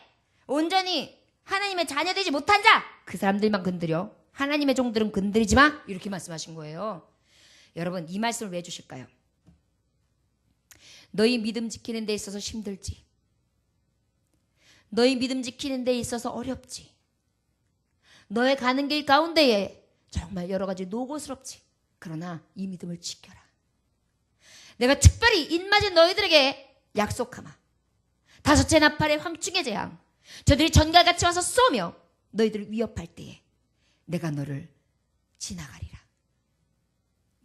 온전히 하나님의 자녀 되지 못한 자, 그 사람들만 건드려. 하나님의 종들은 건드리지 마. 이렇게 말씀하신 거예요. 여러분 이 말씀을 왜 주실까요? 너희 믿음 지키는 데 있어서 힘들지, 너희 믿음 지키는 데 있어서 어렵지, 너의 가는 길 가운데에 정말 여러 가지 노고스럽지. 그러나 이 믿음을 지켜라. 내가 특별히 입맞은 너희들에게 약속하마. 다섯째 나팔의 황충의 재앙, 저들이 전갈같이 와서 쏘며 너희들을 위협할 때에 내가 너를 지나가리라.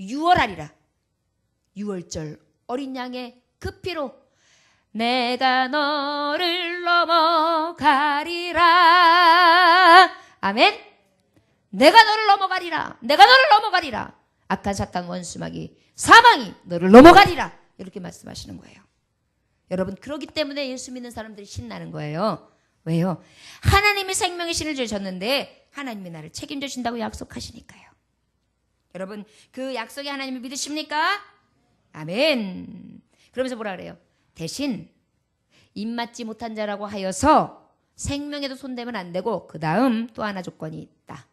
유월하리라. 유월절 어린 양의 그 피로 내가 너를 넘어가리라. 아멘. 내가 너를 넘어가리라. 내가 너를 넘어가리라. 악한 사탄 원수마귀 사망이 너를 넘어가리라. 이렇게 말씀하시는 거예요. 여러분 그렇기 때문에 예수 믿는 사람들이 신나는 거예요. 왜요? 하나님이 생명의 신을 주셨는데 하나님이 나를 책임져 준다고 약속하시니까요. 여러분 그 약속의 하나님을 믿으십니까? 아멘. 그러면서 뭐라 그래요? 대신 입맞지 못한 자라고 하여서 생명에도 손대면 안 되고 그 다음 또 하나 조건이 있다.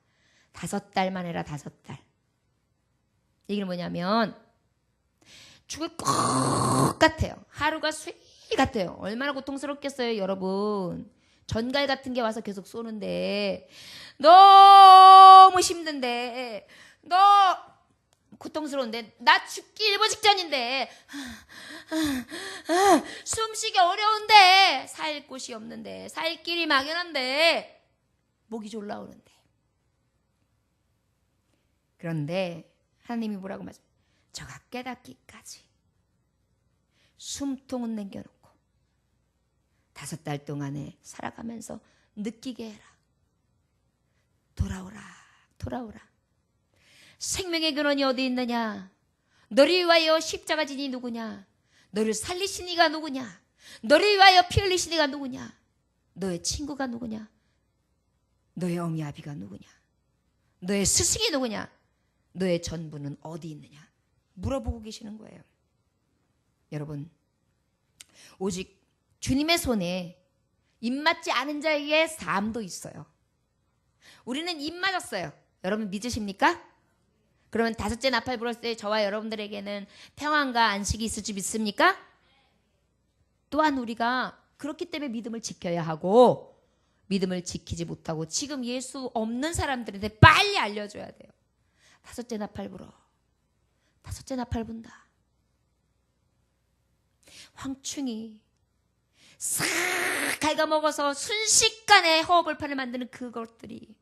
5달만 해라. 5달. 이게 뭐냐면 죽을 것 같아요. 하루가 수일 같아요. 얼마나 고통스럽겠어요 여러분. 전갈 같은 게 와서 계속 쏘는데 너무 힘든데, 너 고통스러운데, 나 죽기 일보 직전인데, 숨쉬기 어려운데, 살 곳이 없는데, 살 길이 막연한데, 목이 졸라오는데. 그런데 하나님이 뭐라고 말씀? 저가 깨닫기까지 숨통은 남겨놓고 5달 동안에 살아가면서 느끼게 해라. 돌아오라. 돌아오라. 생명의 근원이 어디 있느냐? 너를 위하여 십자가 진이 누구냐? 너를 살리신 이가 누구냐? 너를 위하여 피 흘리신 이가 누구냐? 너의 친구가 누구냐? 너의 어미 아비가 누구냐? 너의 스승이 누구냐? 너의 전부는 어디 있느냐? 물어보고 계시는 거예요. 여러분 오직 주님의 손에 입맞지 않은 자에게 삶도 있어요. 우리는 입맞았어요. 여러분 믿으십니까? 그러면 5째 나팔 불었을 때 저와 여러분들에게는 평안과 안식이 있을 줄 믿습니까? 또한 우리가 그렇기 때문에 믿음을 지켜야 하고, 믿음을 지키지 못하고 지금 예수 없는 사람들한테 빨리 알려줘야 돼요. 5째 나팔 불어. 5째 나팔 분다. 황충이 싹 갉아먹어서 순식간에 허허벌판을 만드는 그것들이,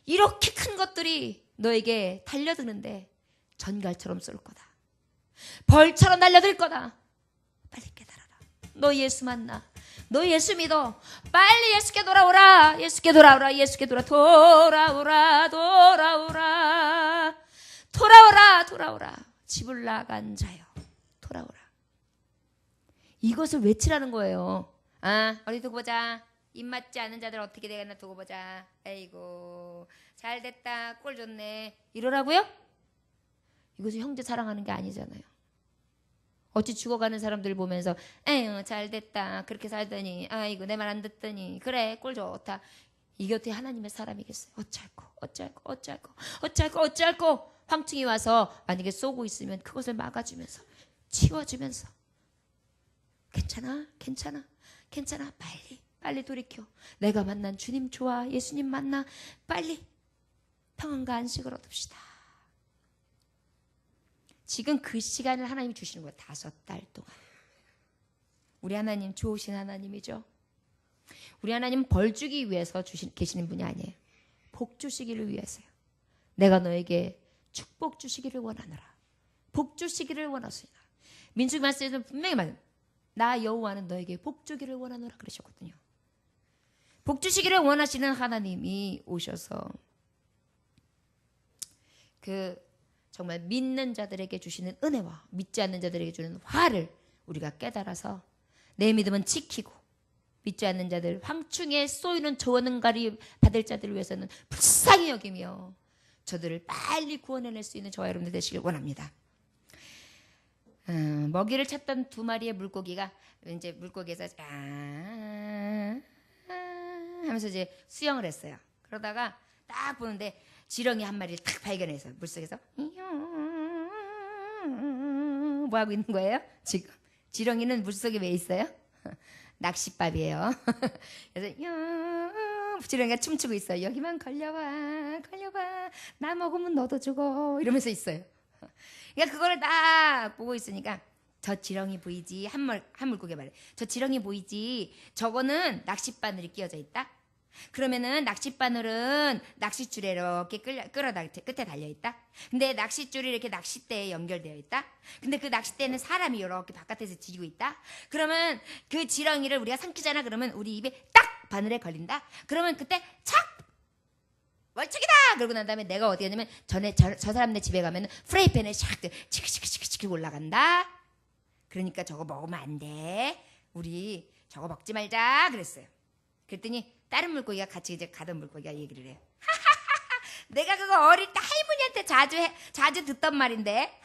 이렇게 큰 것들이 너에게 달려드는데 전갈처럼 쏠 거다. 벌처럼 달려들 거다. 빨리 깨달아라. 너 예수 만나. 너 예수 믿어. 빨리 예수께 돌아오라. 예수께 돌아오라. 예수께 돌아오라. 돌아오라. 돌아오라. 돌아오라. 집을 나간 자여. 돌아오라. 이것을 외치라는 거예요. 아, 어디 두고 보자. 입맞지 않은 자들 어떻게 되겠나 두고 보자. 아이고 잘됐다. 꼴 좋네. 이러라고요? 이것이 형제 사랑하는 게 아니잖아요. 어찌 죽어가는 사람들 보면서 에휴 잘됐다 그렇게 살더니 아이고 내 말 안 듣더니 그래 꼴 좋다. 이게 어떻게 하나님의 사람이겠어요? 어쩔고 황충이 와서 만약에 쏘고 있으면 그것을 막아주면서 치워주면서 괜찮아 빨리 돌이켜. 내가 만난 주님 좋아. 예수님 만나. 빨리 평안과 안식을 얻읍시다. 지금 그 시간을 하나님이 주시는 거예요. 5달 동안. 우리 하나님 좋으신 하나님이죠. 우리 하나님 벌 주기 위해서 계시는 분이 아니에요. 복 주시기를 위해서요. 내가 너에게 축복 주시기를 원하노라. 복 주시기를 원하시나. 민수기 말씀에서 분명히 말해요. 나 여호와는 너에게 복 주기를 원하노라 그러셨거든요. 복 주시기를 원하시는 하나님이 오셔서 정말 믿는 자들에게 주시는 은혜와 믿지 않는 자들에게 주는 화를 우리가 깨달아서 내 믿음은 지키고 믿지 않는 자들 황충에 쏘이는 조원은가리 받을 자들을 위해서는 불쌍히 여기며 저들을 빨리 구원해낼 수 있는 저와 여러분들 되시길 원합니다. 먹이를 찾던 2마리의 물고기가 이제 물고기에서 하면서 이제 수영을 했어요. 그러다가 딱 보는데 지렁이 한 마리를 딱 발견해서 물속에서 뭐 하고 있는 거예요? 지금 지렁이는 물속에 왜 있어요? 낚싯밥이에요. 그래서 지렁이가 춤추고 있어요. 여기만 걸려봐 나 먹으면 너도 죽어 이러면서 있어요. 그러니까 그거를 딱 보고 있으니까 저 지렁이 보이지? 한 물고기 말해. 저 지렁이 보이지? 저거는 낚싯바늘이 끼워져 있다. 그러면은 낚싯바늘은 낚싯줄에 이렇게 끌어다 끝에 달려있다. 근데 낚싯줄이 이렇게 낚싯대에 연결되어 있다. 근데 그 낚싯대는 사람이 이렇게 바깥에서 지지고 있다. 그러면 그 지렁이를 우리가 삼키잖아. 그러면 우리 입에 딱 바늘에 걸린다. 그러면 그때 착! 월척이다! 그러고 난 다음에 내가 어디 갔냐면 저 사람네 집에 가면 프라이팬에 샥 치크치크 올라간다. 그러니까 저거 먹으면 안 돼. 우리 저거 먹지 말자 그랬어요. 그랬더니 다른 물고기가 같이 이제 가던 물고기가 얘기를 해요. 내가 그거 어릴 때 할머니한테 자주 듣던 말인데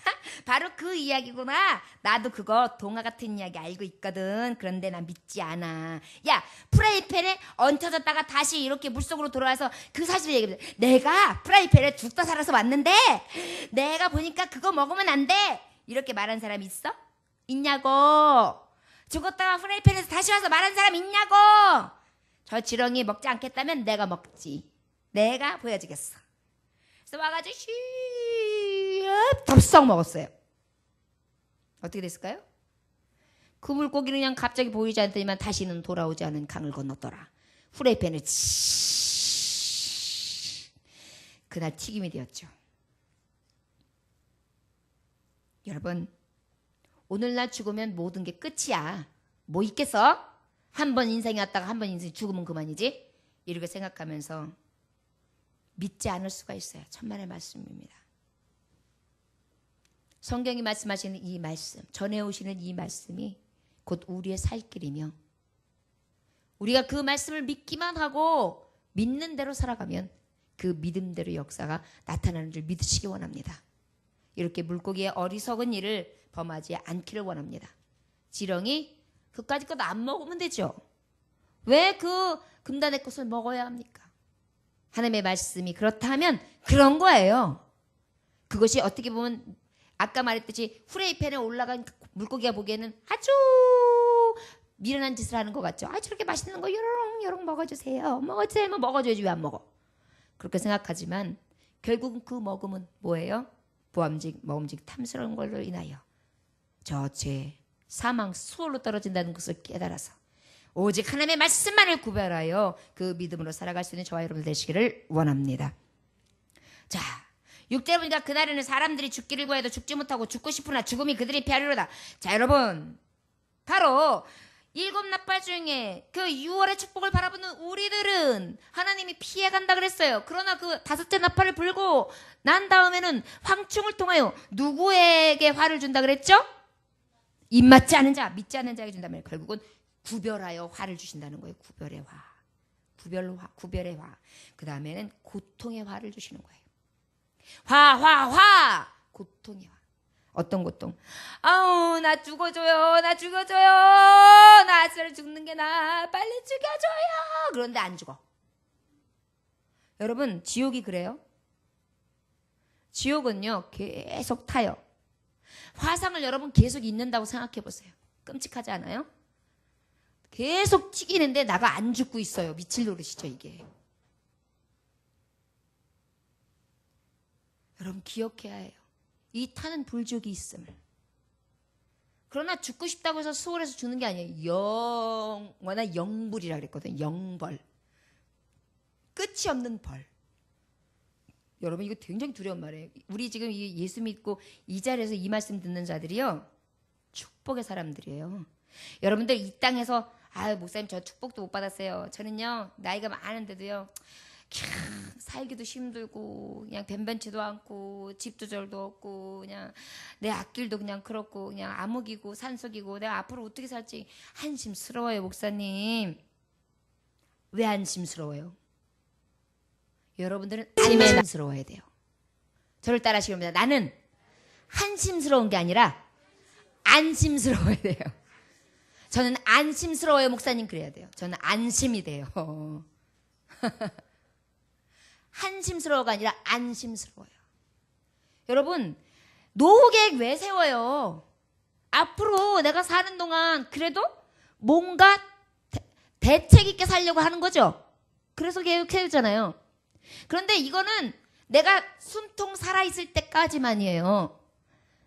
바로 그 이야기구나. 나도 그거 동화 같은 이야기 알고 있거든. 그런데 난 믿지 않아. 야, 프라이팬에 얹혀졌다가 다시 이렇게 물속으로 돌아와서 그 사실을 얘기해. 내가 프라이팬에 죽다 살아서 왔는데 내가 보니까 그거 먹으면 안 돼. 이렇게 말한 사람 있어? 있냐고. 죽었다가 프라이팬에서 다시 와서 말한 사람 있냐고. 저 지렁이 먹지 않겠다면 내가 먹지. 내가 보여주겠어. 그래서 와가지고 덥석 먹었어요. 어떻게 됐을까요? 그 물고기는 그냥 갑자기 보이지 않더니만 다시는 돌아오지 않은 강을 건넜더라. 후라이팬을 그날 튀김이 되었죠. 여러분, 오늘날 죽으면 모든 게 끝이야. 뭐 있겠어? 한 번 인생이 왔다가 한 번 인생이 죽으면 그만이지. 이렇게 생각하면서 믿지 않을 수가 있어요. 천만의 말씀입니다. 성경이 말씀하시는 이 말씀, 전해오시는 이 말씀이 곧 우리의 살 길이며 우리가 그 말씀을 믿기만 하고 믿는 대로 살아가면 그 믿음대로 역사가 나타나는 줄 믿으시기 원합니다. 이렇게 물고기의 어리석은 일을 범하지 않기를 원합니다. 지렁이 그까짓 것 안 먹으면 되죠. 왜 그 금단의 것을 먹어야 합니까? 하나님의 말씀이 그렇다 하면 그런 거예요. 그것이 어떻게 보면 아까 말했듯이 후라이팬에 올라간 물고기가 보기에는 아주 미련한 짓을 하는 것 같죠. 아, 저렇게 맛있는 거 요롱요롱 먹어주세요. 먹어줘야지 왜 안 먹어? 그렇게 생각하지만 결국은 그 먹음은 뭐예요? 먹음직 탐스러운 걸로 인하여 저 죄, 사망, 수월로 떨어진다는 것을 깨달아서 오직 하나님의 말씀만을 구별하여 그 믿음으로 살아갈 수 있는 저와 여러분 되시기를 원합니다. 자, 6절에 보니까 그날에는 사람들이 죽기를 구해도 죽지 못하고 죽고 싶으나 죽음이 그들이 피하리로다. 자, 여러분, 바로 7 나팔 중에 그 6월의 축복을 바라보는 우리들은 하나님이 피해간다 그랬어요. 그러나 그 5째 나팔을 불고 난 다음에는 황충을 통하여 누구에게 화를 준다 그랬죠? 입맞지 않은 자, 믿지 않는 자에게 준다면 결국은 구별하여 화를 주신다는 거예요. 구별의 화. 구별의 화. 그 다음에는 고통의 화를 주시는 거예요. 화. 고통의 화. 어떤 고통? 아우, 나 죽어줘요. 나 죽어줘요. 나 아스를 죽는 게 나아. 빨리 죽여줘요. 그런데 안 죽어. 여러분, 지옥이 그래요? 지옥은요, 계속 타요. 화상을 여러분 계속 잊는다고 생각해 보세요. 끔찍하지 않아요? 계속 튀기는데 나가 안 죽고 있어요. 미칠 노릇이죠, 이게. 여러분, 기억해야 해요. 이 타는 불지옥이 있음을. 그러나 죽고 싶다고 해서 수월해서 죽는 게 아니에요. 영원한 영불이라 그랬거든요. 영벌. 끝이 없는 벌. 여러분, 이거 굉장히 두려운 말이에요. 우리 지금 예수 믿고 이 자리에서 이 말씀 듣는 자들이요, 축복의 사람들이에요. 여러분들 이 땅에서 목사님 저 축복도 못 받았어요. 저는요 나이가 많은데도요 살기도 힘들고 그냥 변변치도 않고 집도 절도 없고 그냥 내 앞길도 그냥 그렇고 그냥 암흑이고 산속이고 내가 앞으로 어떻게 살지 한심스러워요. 목사님, 왜 안심스러워요? 여러분들은 안심스러워야 돼요. 저를 따라하시기 바랍니다. 나는 한심스러운 게 아니라 안심스러워야 돼요. 저는 안심스러워요. 목사님, 그래야 돼요. 저는 안심이 돼요. 한심스러워가 아니라 안심스러워요. 여러분, 노후 계획 왜 세워요? 앞으로 내가 사는 동안 그래도 뭔가 대책 있게 살려고 하는 거죠. 그래서 계획 세우잖아요. 그런데 이거는 내가 숨통 살아있을 때까지만이에요.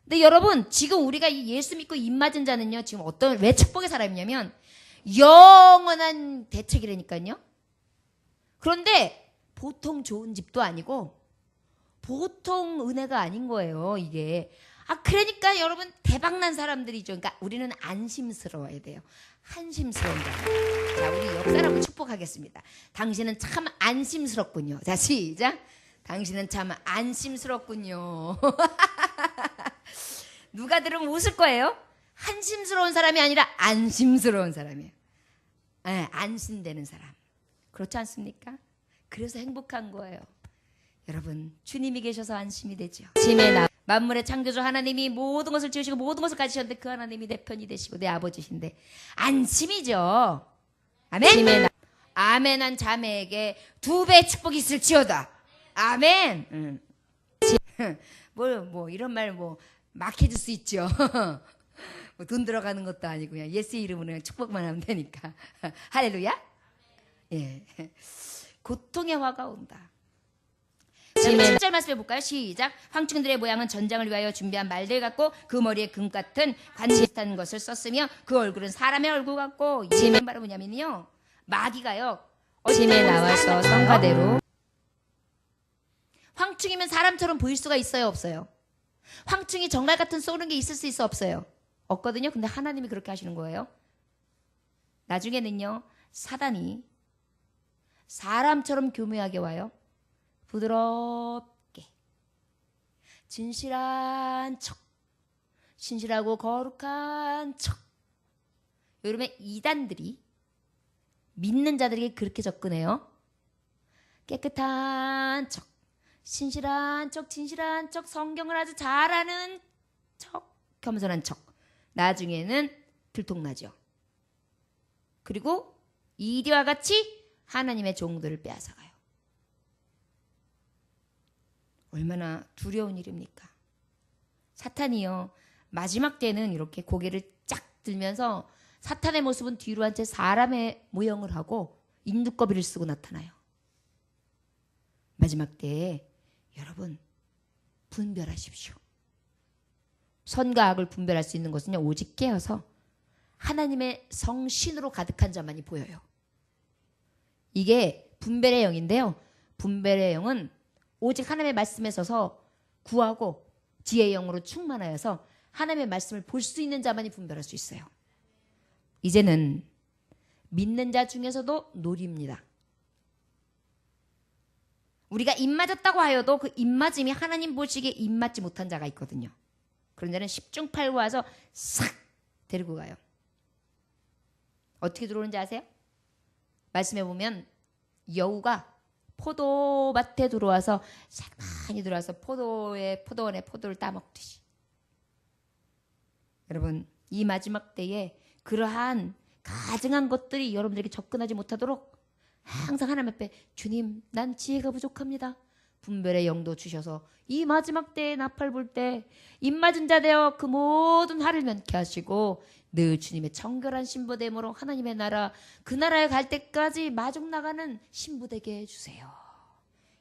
근데 여러분, 지금 우리가 이 예수 믿고 입 맞은 자는요, 지금 왜 축복의 사람이냐면 영원한 대책이라니까요. 그런데 보통 좋은 집도 아니고 보통 은혜가 아닌 거예요, 이게. 그러니까 여러분, 대박난 사람들이죠. 그러니까 우리는 안심스러워야 돼요. 한심스러운 자. 자, 우리 옆 사람을 축복하겠습니다. 당신은 참 안심스럽군요. 자, 시작. 당신은 참 안심스럽군요. 누가 들으면 웃을 거예요. 한심스러운 사람이 아니라 안심스러운 사람이에요. 네, 안심되는 사람. 그렇지 않습니까? 그래서 행복한 거예요. 여러분, 주님이 계셔서 안심이 되죠. 만물의 창조주 하나님이 모든 것을 지으시고 모든 것을 가지셨는데 그 하나님이 내 편이 되시고 내 아버지신데 안심이죠. 아멘. 아멘한 자매에게 2배의 축복이 있을지어다. 아멘. 뭐 이런 말 막 해줄 수 있죠. 돈 들어가는 것도 아니고 그냥 예수 이름으로 그냥 축복만 하면 되니까. 할렐루야. 예. 고통의 화가 온다. 7절 말씀 해볼까요? 시작. 황충들의 모양은 전장을 위하여 준비한 말들 같고 그 머리에 금 같은 관지 비슷한 것을 썼으며 그 얼굴은 사람의 얼굴 같고 이는 바로 뭐냐면요, 마귀가요 어둠에 나와서 성가대로. 황충이면 사람처럼 보일 수가 있어요, 없어요? 황충이 정갈 같은 쏘는 게 있을 수 있어, 없어요? 없거든요. 근데 하나님이 그렇게 하시는 거예요. 나중에는요, 사단이 사람처럼 교묘하게 와요. 부드럽게 진실한 척, 신실하고 거룩한 척. 여러분, 이단들이 믿는 자들에게 그렇게 접근해요. 깨끗한 척, 신실한 척, 진실한 척, 성경을 아주 잘하는 척, 겸손한 척. 나중에는 들통나죠. 그리고 이리와 같이 하나님의 종들을 빼앗아가요. 얼마나 두려운 일입니까? 사탄이요, 마지막 때는 이렇게 고개를 쫙 들면서 사탄의 모습은 뒤로 한 채 사람의 모형을 하고 인두꺼비를 쓰고 나타나요. 마지막 때에 여러분, 분별하십시오. 선과 악을 분별할 수 있는 것은요, 오직 깨어서 하나님의 성신으로 가득한 자만이 보여요. 이게 분별의 영인데요, 분별의 영은 오직 하나님의 말씀에 서서 구하고 지혜의 영으로 충만하여서 하나님의 말씀을 볼 수 있는 자만이 분별할 수 있어요. 이제는 믿는 자 중에서도 놀입니다. 우리가 입맞았다고 하여도 그 입맞음이 하나님 보시기에 입맞지 못한 자가 있거든요. 그런 자는 10중 8구 와서 싹 데리고 가요. 어떻게 들어오는지 아세요? 말씀해 보면 여우가 포도밭에 들어와서 싹 많이 들어와서 포도원의 포도를 따먹듯이 여러분, 이 마지막 때에 그러한 가증한 것들이 여러분들에게 접근하지 못하도록 항상 하나님 앞에 주님, 난 지혜가 부족합니다. 분별의 영도 주셔서 이 마지막 때에 나팔 불 때 입맞은 자 되어 그 모든 화를 면케 하시고 늘 주님의 정결한 신부됨으로 하나님의 나라, 그 나라에 갈 때까지 마중 나가는 신부 되게 해주세요.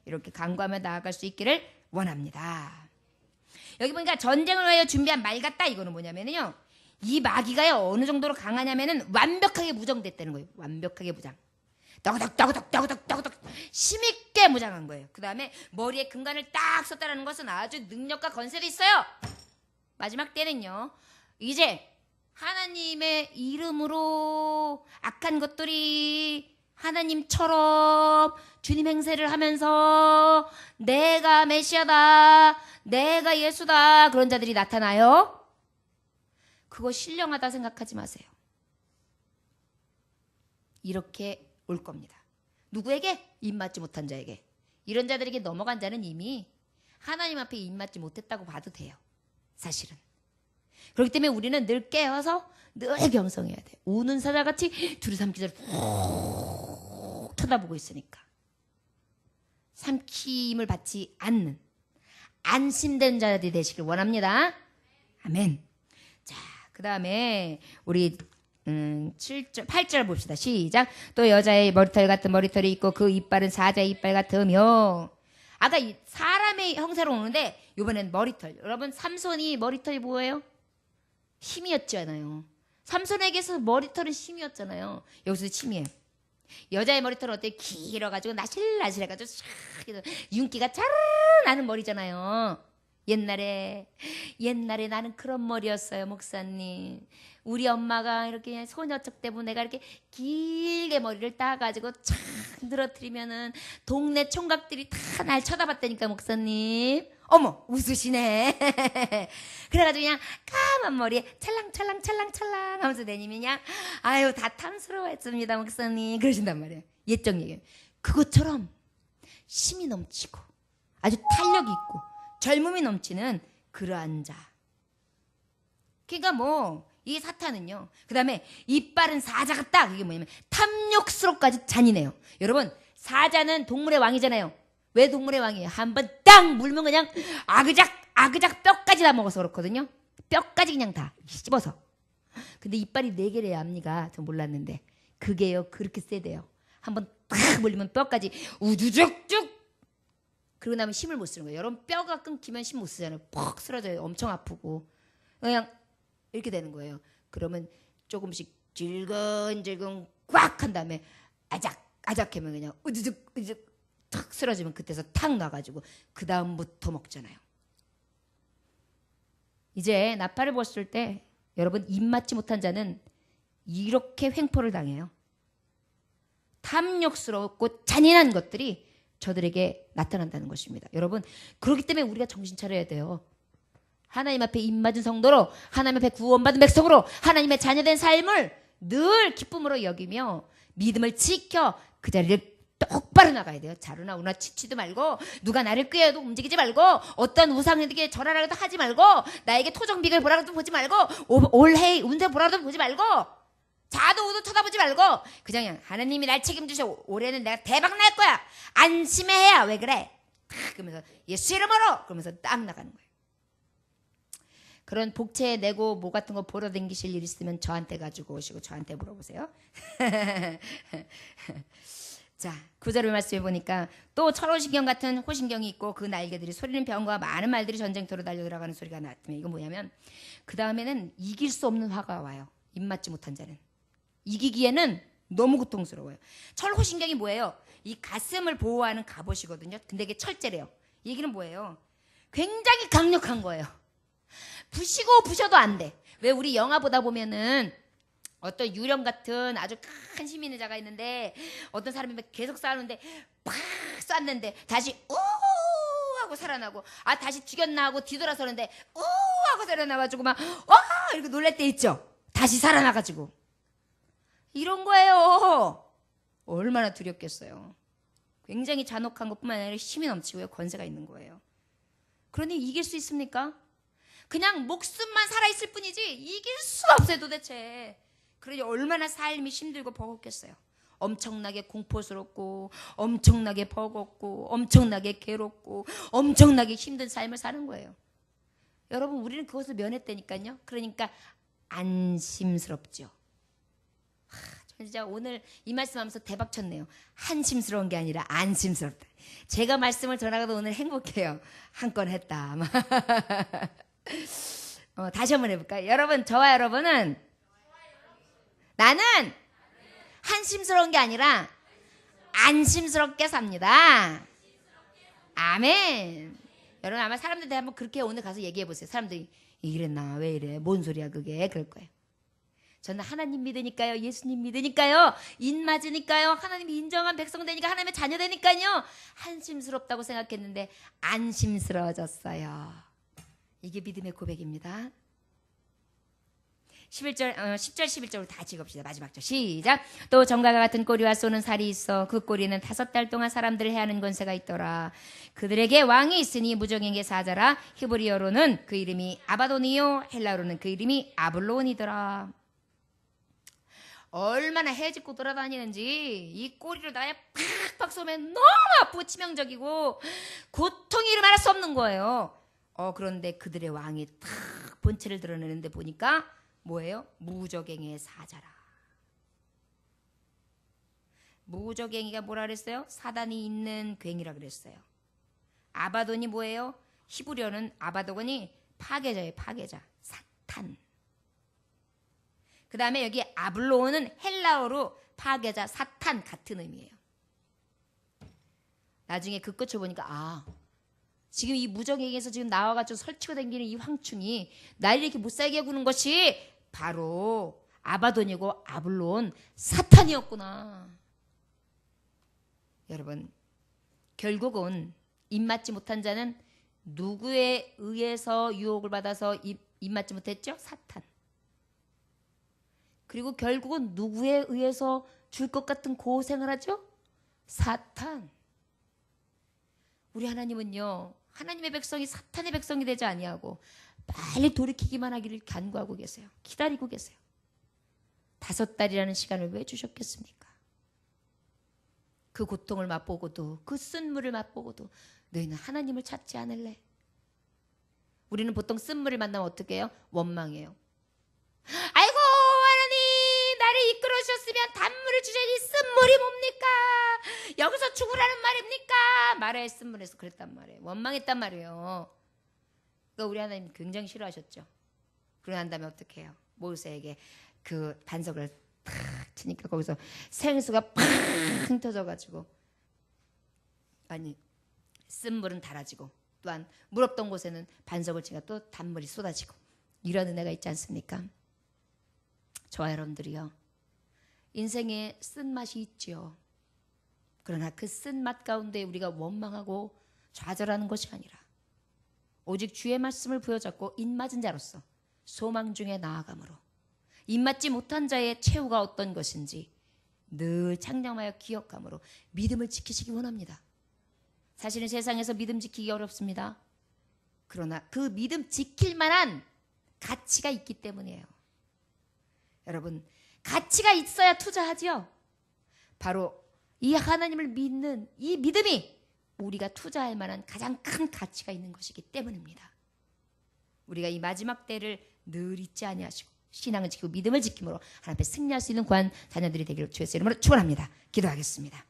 이렇게 간구하며 나아갈 수 있기를 원합니다. 여기 보니까 전쟁을 위하여 준비한 말 같다. 이거는 뭐냐면요, 이 마귀가요 어느 정도로 강하냐면은 완벽하게 무장됐다는 거예요. 완벽하게 무장. 떠그덕 힘있게 무장한 거예요. 그 다음에 머리에 금관을 딱 썼다는 것은 아주 능력과 건세도 있어요. 마지막 때는요, 이제 하나님의 이름으로 악한 것들이 하나님처럼 주님 행세를 하면서 내가 메시아다, 내가 예수다, 그런 자들이 나타나요. 그거 신령하다 생각하지 마세요. 이렇게 올 겁니다. 누구에게? 입맞지 못한 자에게. 이런 자들에게 넘어간 자는 이미 하나님 앞에 입맞지 못했다고 봐도 돼요. 사실은. 그렇기 때문에 우리는 늘 깨어서 늘 경성해야 돼. 우는 사자같이 둘이 삼키자를 푹 쳐다보고 있으니까. 삼킴을 받지 않는 안심된 자들이 되시길 원합니다. 아멘. 자, 그 다음에 우리 7절, 8절 봅시다. 시작. 또 여자의 머리털 같은 머리털이 있고 그 이빨은 사자의 이빨 같으며. 아까 사람의 형태로 오는데 이번엔 머리털. 여러분, 삼손이 머리털이 뭐예요? 힘이었잖아요. 삼손에게서 머리털은 힘이었잖아요. 여기서 힘이에요. 여자의 머리털은 어때? 길어가지고 나실나실해가지고 샥 윤기가 차르르 나는 머리잖아요. 옛날에 나는 그런 머리였어요, 목사님. 우리 엄마가 이렇게 소녀적 때문에 내가 이렇게 길게 머리를 따가지고 촥 늘어뜨리면은 동네 총각들이 다 날 쳐다봤다니까, 목사님. 어머, 웃으시네. 그래가지고 그냥 까만 머리에 찰랑찰랑 하면서 내니면 그냥 아유, 다 탐스러워했습니다, 목사님. 그러신단 말이에요. 옛적 얘기예요. 그것처럼 힘이 넘치고 아주 탄력이 있고 젊음이 넘치는 그러한 자. 그러니까 뭐 이 사탄은요, 그 다음에 이빨은 사자 같다. 그게 뭐냐면 탐욕스럽까지 잔인해요. 여러분, 사자는 동물의 왕이잖아요. 왜 동물의 왕이에요? 한번 딱 물면 그냥 아그작 뼈까지 다 먹어서 그렇거든요. 뼈까지 그냥 다 씹어서. 근데 이빨이 4개래요, 앞니가. 저 몰랐는데 그게요, 그렇게 세대요. 한번 딱 물리면 뼈까지 우주죽죽. 그러고 나면 힘을 못 쓰는 거예요. 여러분, 뼈가 끊기면 힘 못 쓰잖아요. 퍽 쓰러져요. 엄청 아프고 그냥 이렇게 되는 거예요. 그러면 조금씩 질근질근 꽉 한 다음에 아작 하면 그냥 우주죽 탁 쓰러지면 그때서 탁 놔가지고 그 다음부터 먹잖아요. 이제 나팔을 불었을 때 여러분, 입맞지 못한 자는 이렇게 횡포를 당해요. 탐욕스럽고 잔인한 것들이 저들에게 나타난다는 것입니다. 여러분, 그렇기 때문에 우리가 정신 차려야 돼요. 하나님 앞에 입맞은 성도로, 하나님 앞에 구원받은 백성으로 하나님의 자녀된 삶을 늘 기쁨으로 여기며 믿음을 지켜 그 자리를 똑바로 나가야 돼요. 자루나 우나 치지도 말고, 누가 나를 꾀해도 움직이지 말고, 어떤 우상에게 절하라고도 하지 말고, 나에게 토정비를 보라고도 보지 말고, 올해 운세 보라고도 보지 말고, 자도 우도 쳐다보지 말고, 그냥 하나님이 날 책임지셔. 올해는 내가 대박 날 거야. 안심해야. 왜 그래? 딱 그러면서 예수 이름으로, 그러면서 딱 나가는 거예요. 그런 복채 내고 뭐 같은 거 보러 다니실 일 있으면 저한테 가지고 오시고 저한테 물어보세요. 자, 9절을 말씀해 보니까 또 철호신경 같은 호신경이 있고 그 날개들이 소리는 병과 많은 말들이 전쟁터로 달려 들어가는 소리가 났으면, 이건 뭐냐면 그 다음에는 이길 수 없는 화가 와요. 입맞지 못한 자는. 이기기에는 너무 고통스러워요. 철호신경이 뭐예요? 이 가슴을 보호하는 갑옷이거든요. 근데 이게 철제래요. 이 얘기는 뭐예요? 굉장히 강력한 거예요. 부시고 부셔도 안 돼. 왜 우리 영화 보다 보면은 어떤 유령 같은 아주 큰 힘 있는 자가 있는데 어떤 사람이 계속 싸우는데 팍 쐈는데 다시 우 하고 살아나고, 아 다시 죽였나 하고 뒤돌아서는데 우 하고 살아나가지고 막 이렇게 놀랄 때 있죠. 다시 살아나가지고. 이런 거예요. 얼마나 두렵겠어요. 굉장히 잔혹한 것뿐만 아니라 힘이 넘치고요, 권세가 있는 거예요. 그러니 이길 수 있습니까? 그냥 목숨만 살아있을 뿐이지 이길 수가 없어요 도대체. 그러니 얼마나 삶이 힘들고 버겁겠어요. 엄청나게 공포스럽고 엄청나게 버겁고 엄청나게 괴롭고 엄청나게 힘든 삶을 사는 거예요. 여러분 우리는 그것을 면했다니까요. 그러니까 안심스럽죠. 진짜 오늘 이 말씀하면서 대박 쳤네요. 한심스러운 게 아니라 안심스럽다. 제가 말씀을 전하고도 오늘 행복해요. 한 건 했다. 다시 한번 해볼까요? 여러분, 저와 여러분은 나는 한심스러운 게 아니라 안심스럽게 삽니다. 아멘. 여러분 아마 사람들한테 한번 그렇게 오늘 가서 얘기해 보세요. 사람들이 이랬나 왜 이래 뭔 소리야 그게 그럴 거예요. 저는 하나님 믿으니까요. 예수님 믿으니까요. 인 맞으니까요. 하나님이 인정한 백성 되니까 하나님의 자녀 되니까요. 한심스럽다고 생각했는데 안심스러워졌어요. 이게 믿음의 고백입니다. 10절 11절로 다 찍읍시다. 마지막 절 시작. 또 정갈과 같은 꼬리와 쏘는 살이 있어 그 꼬리는 5달 동안 사람들을 해하는 권세가 있더라. 그들에게 왕이 있으니 무정에게 사자라. 히브리어로는 그 이름이 아바도니요 헬라어로는 그 이름이 아블론이더라. 얼마나 해집고 돌아다니는지 이 꼬리를 나에 팍팍 쏘면 너무 아프고 치명적이고 고통이 이루 말할 수 없는 거예요. 그런데 그들의 왕이 탁 본체를 드러내는데 보니까 뭐예요? 무적행의 사자라. 무적행이가 뭐라 그랬어요? 사단이 있는 괭이라 그랬어요. 아바돈이 뭐예요? 히브리어는 아바돈이 파괴자예요. 파괴자. 사탄. 그 다음에 여기 아블론은 헬라어로 파괴자, 사탄 같은 의미예요. 나중에 그 끝을 보니까 지금 이 무적행에서 지금 나와가지고 설치고 다니는 이 황충이 나를 이렇게 못살게 구는 것이 바로 아바돈이고 아블론 사탄이었구나. 여러분 결국은 입맞지 못한 자는 누구에 의해서 유혹을 받아서 입맞지 못했죠? 사탄. 그리고 결국은 누구에 의해서 줄 것 같은 고생을 하죠? 사탄. 우리 하나님은요. 하나님의 백성이 사탄의 백성이 되지 아니하고 빨리 돌이키기만 하기를 간구하고 계세요. 기다리고 계세요. 5달이라는 시간을 왜 주셨겠습니까? 그 고통을 맛보고도 그 쓴물을 맛보고도 너희는 하나님을 찾지 않을래? 우리는 보통 쓴물을 만나면 어떻게 해요? 원망해요. 아이고 하나님 나를 이끌어 주셨으면 단물을 주셔야지 쓴물이 뭡니까? 여기서 죽으라는 말입니까? 말에 쓴물에서 그랬단 말이에요. 원망했단 말이에요. 그러니까 우리 하나님 굉장히 싫어하셨죠. 그러고 난 다음에 어떻게 해요? 모세에게 그 반석을 탁 치니까 거기서 생수가 팍 터져가지고 쓴물은 달아지고 또한 물 없던 곳에는 반석을 치니까 또 단물이 쏟아지고 이런 은혜가 있지 않습니까? 저와 여러분들이요. 인생에 쓴맛이 있지요. 그러나 그 쓴맛 가운데 우리가 원망하고 좌절하는 것이 아니라 오직 주의 말씀을 부여잡고 입맞은 자로서 소망 중에 나아감으로 입맞지 못한 자의 최후가 어떤 것인지 늘 창념하여 기억함으로 믿음을 지키시기 원합니다. 사실은 세상에서 믿음 지키기 어렵습니다. 그러나 그 믿음 지킬 만한 가치가 있기 때문이에요. 여러분 가치가 있어야 투자하지요. 바로 이 하나님을 믿는 이 믿음이 우리가 투자할 만한 가장 큰 가치가 있는 것이기 때문입니다. 우리가 이 마지막 때를 늘 잊지 아니하시고 신앙을 지키고 믿음을 지킴으로 하나님 앞에 승리할 수 있는 구한 자녀들이 되기를 주의 이름으로 축원합니다. 기도하겠습니다.